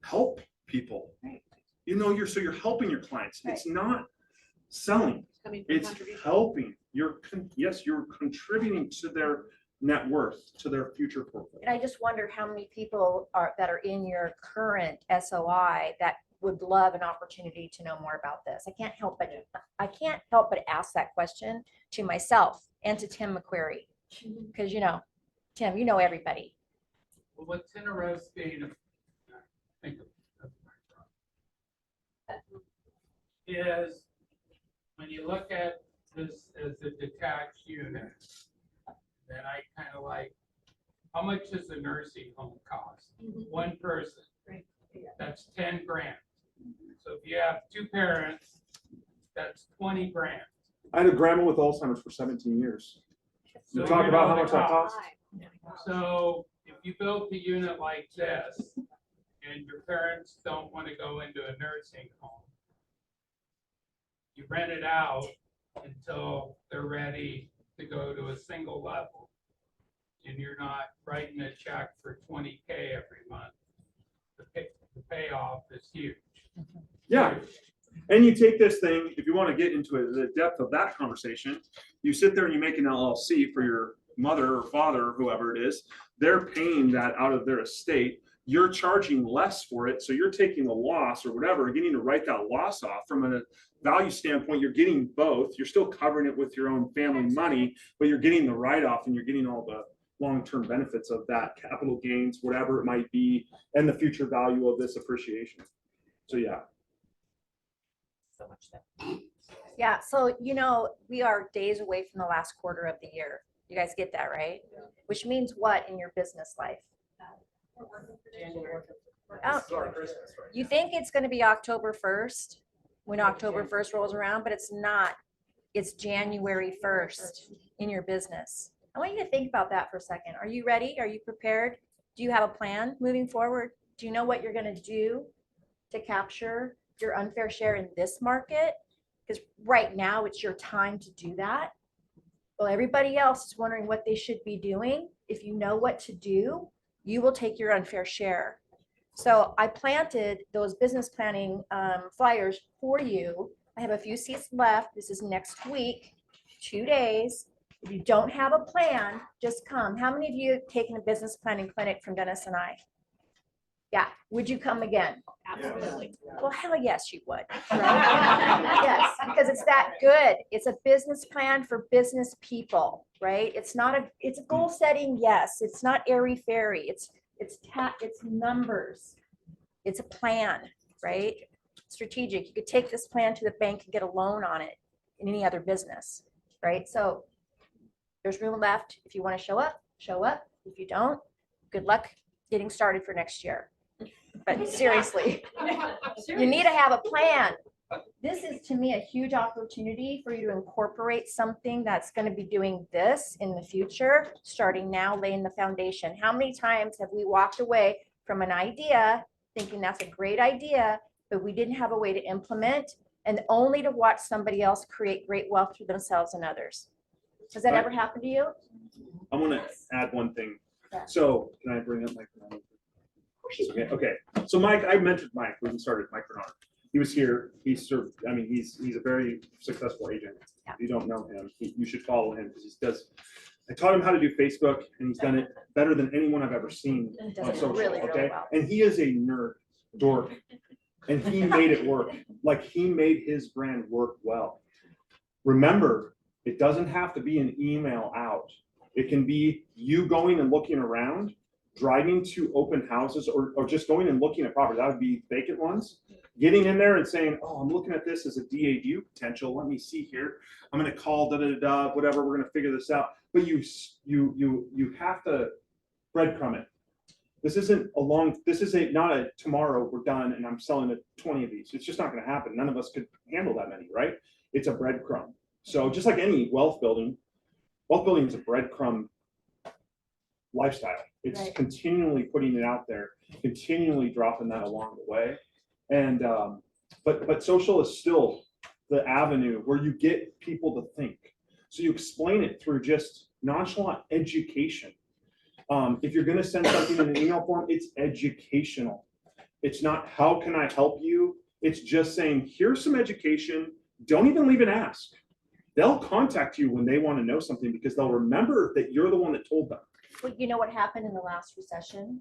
help people. You know, you're helping your clients. It's not selling. It's helping. You're contributing to their net worth to their future portfolio. And I just wonder how many people that are in your current SOI that would love an opportunity to know more about this. I can't help but ask that question to myself and to Tim McQuarrie. Because Tim, you know everybody. Well, what's interesting, I think is when you look at this as a detached unit, then I kind of like, how much does a nursing home cost? One person, that's 10 grand. So if you have two parents, that's 20 grand. I had a grandma with Alzheimer's for 17 years. You So talk you about know how the much that cost. costs? So if you built a unit like this and your parents don't want to go into a nursing home, you rent it out until they're ready to go to a single level. And you're not writing a check for 20K every month. The payoff is huge. Yeah. And you take this thing, if you want to get into the depth of that conversation, you sit there and you make an LLC for your mother or father or whoever it is. They're paying that out of their estate. You're charging less for it. So you're taking a loss or whatever, and getting to write that loss off. From a value standpoint, you're getting both. You're still covering it with your own family money, but you're getting the write-off and you're getting all the long-term benefits of that, capital gains, whatever it might be, and the future value of this appreciation. So yeah. So much stuff. Yeah, so we are days away from the last quarter of the year. You guys get that, right? Which means what in your business life? Oh, you think it's going to be October 1st when October 1st rolls around, but it's not. It's January 1st in your business. I want you to think about that for a second. Are you ready? Are you prepared? Do you have a plan moving forward? Do you know what you're going to do to capture your unfair share in this market? Because right now it's your time to do that. Well, everybody else is wondering what they should be doing. If you know what to do, you will take your unfair share. So I planted those business planning flyers for you. I have a few seats left. This is next week, 2 days. If you don't have a plan, just come. How many of you have taken a business planning clinic from Dennis and I? Yeah. Would you come again? Absolutely. Well, hell yes, you would. Right? Yes, because it's that good. It's a business plan for business people, right? It's a goal setting. Yes. It's not airy fairy. It's numbers. It's a plan, right? Strategic. You could take this plan to the bank and get a loan on it in any other business, right? So there's room left. If you want to show up, show up. If you don't, good luck getting started for next year. But seriously, you need to have a plan. This is, to me, a huge opportunity for you to incorporate something that's going to be doing this in the future, starting now, laying the foundation. How many times have we walked away from an idea thinking that's a great idea, but we didn't have a way to implement, and only to watch somebody else create great wealth for themselves and others? Has that ever happened to you? I want to add one thing. Yeah. So can I bring up Mike? Okay. So Mike, I mentioned Mike when we started, Mike Bernard. He was here. He served. I mean, he's a very successful agent. Yeah. If you don't know him, you should follow him because he does. I taught him how to do Facebook, and he's done it better than anyone I've ever seen He does on it social. really, really Okay, well. and he is a nerd dork, and he made it work. Like he made his brand work well. Remember, it doesn't have to be an email out. It can be you going and looking around, driving to open houses, or just going and looking at properties. That would be vacant ones. Getting in there and saying, oh, I'm looking at this as a DADU potential. Let me see here. I'm going to call whatever. We're going to figure this out. But you have to breadcrumb it. This isn't not a tomorrow we're done and I'm selling 20 of these. It's just not going to happen. None of us could handle that many, right? It's a breadcrumb. So just like any wealth building is a breadcrumb lifestyle. It's Right. continually putting it out there, continually dropping that along the way. And but social is still the avenue where you get people to think. So you explain it through just nonchalant education. If you're going to send something in an email form, it's educational. It's not how can I help you? It's just saying, here's some education. Don't even leave an ask. they'll contact you when they want to know something because they'll remember that you're the one that told them. Well, you know what happened in the last recession?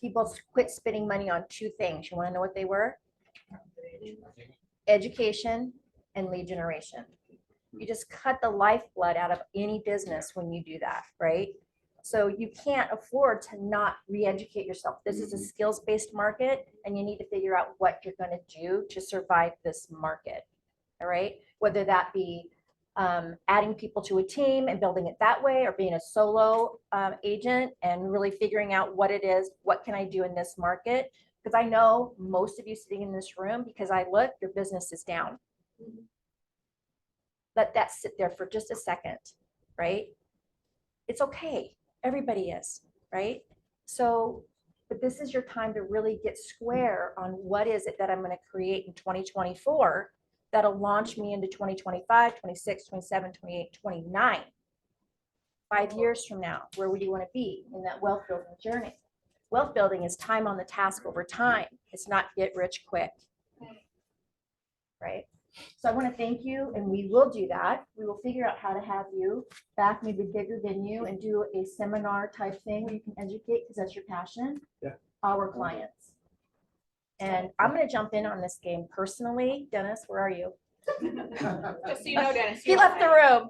People quit spending money on two things. You want to know what they were? Education and lead generation. You just cut the lifeblood out of any business when you do that, right? So you can't afford to not re-educate yourself. This is a skills-based market, and you need to figure out what you're going to do to survive this market. All right, whether that be adding people to a team and building it that way, or being a solo agent and really figuring out what it is, what can I do in this market? Because I know most of you sitting in this room, because I look, your business is down. Let that sit there for just a second, right? It's okay. Everybody is, right? So, but this is your time to really get square on what is it that I'm going to create in 2024 that'll launch me into 2025, 26, 27, 28, 29. 5 years from now, where would you want to be in that wealth building journey? Wealth building is time on the task over time. It's not get rich quick, right? So I want to thank you, and we will do that. We will figure out how to have you back, maybe bigger than you, and do a seminar type thing where you can educate, because that's your passion. Yeah. Our clients. And I'm going to jump in on this game personally. Dennis, where are you? Just so you know, Dennis. He left the room.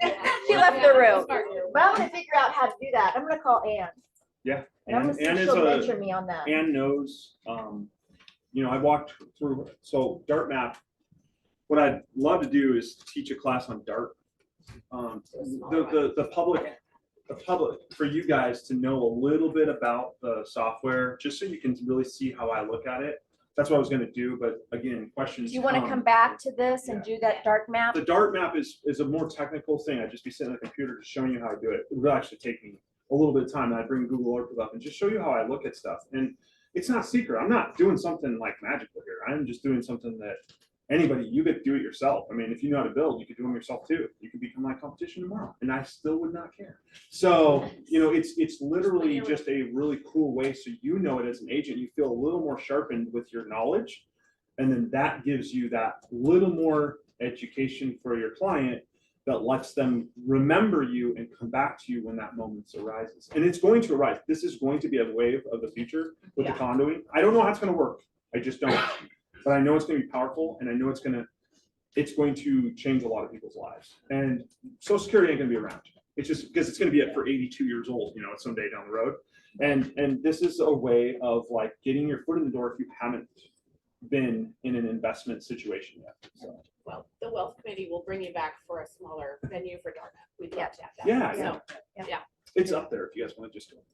He left the room. But I'm going to figure out how to do that. I'm going to call Ann. Yeah. And I'm going to see if is she'll a- mentor me on that. Ann knows, I walked through, so Dart Map, what I'd love to do is teach a class on Dart. The public, for you guys to know a little bit about the software, just so you can really see how I look at it. That's what I was gonna do, but again, questions. Do you want to come back to this and do that Dart map? The Dart Map is a more technical thing. I'd just be sitting at the computer just showing you how to do it. It would actually take me a little bit of time, and I'd bring Google Earth up and just show you how I look at stuff. And it's not secret. I'm not doing something like magical here. I'm just doing something that anybody, you could do it yourself. I mean, if you know how to build, you could do them yourself too. You could become my competition tomorrow, and I still would not care. So, it's literally just a really cool way. So you know it as an agent, you feel a little more sharpened with your knowledge. And then that gives you that little more education for your client that lets them remember you and come back to you when that moment arises. And it's going to arise. This is going to be a wave of the future with the conduing. I don't know how it's going to work. I just don't. But I know it's going to be powerful, and I know it's going to change a lot of people's lives. And Social Security ain't going to be around. It's just because it's going to be up for 82 years old, someday down the road. And this is a way of like getting your foot in the door if you haven't been in an investment situation yet. So. Well, the Wealth Committee will bring you back for a smaller venue for Dartmouth. We'd love to have that. Yeah. Yeah. It's up there if you guys want to just do it.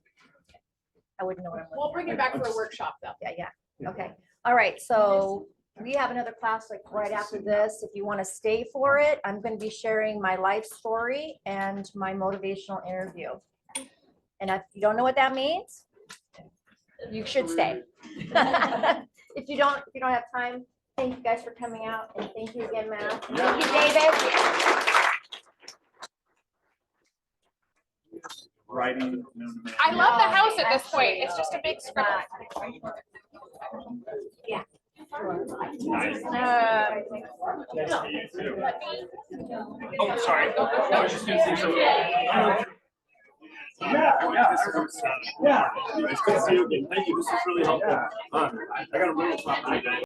I wouldn't know what I'm looking We'll bring you back for a workshop though. Yeah. Okay. All right. So we have another class like right after this. If you want to stay for it, I'm going to be sharing my life story and my motivational interview. And if you don't know what that means, you should stay. If you don't have time, thank you guys for coming out, and thank you again, Matt. Thank you, David. Writing. I love the house at this point. It's just a big scribble. Yeah. Nice. Oh, sorry. I was just gonna say something. Yeah. It's good to see you again. Thank you. This is really helpful. I got a real top today.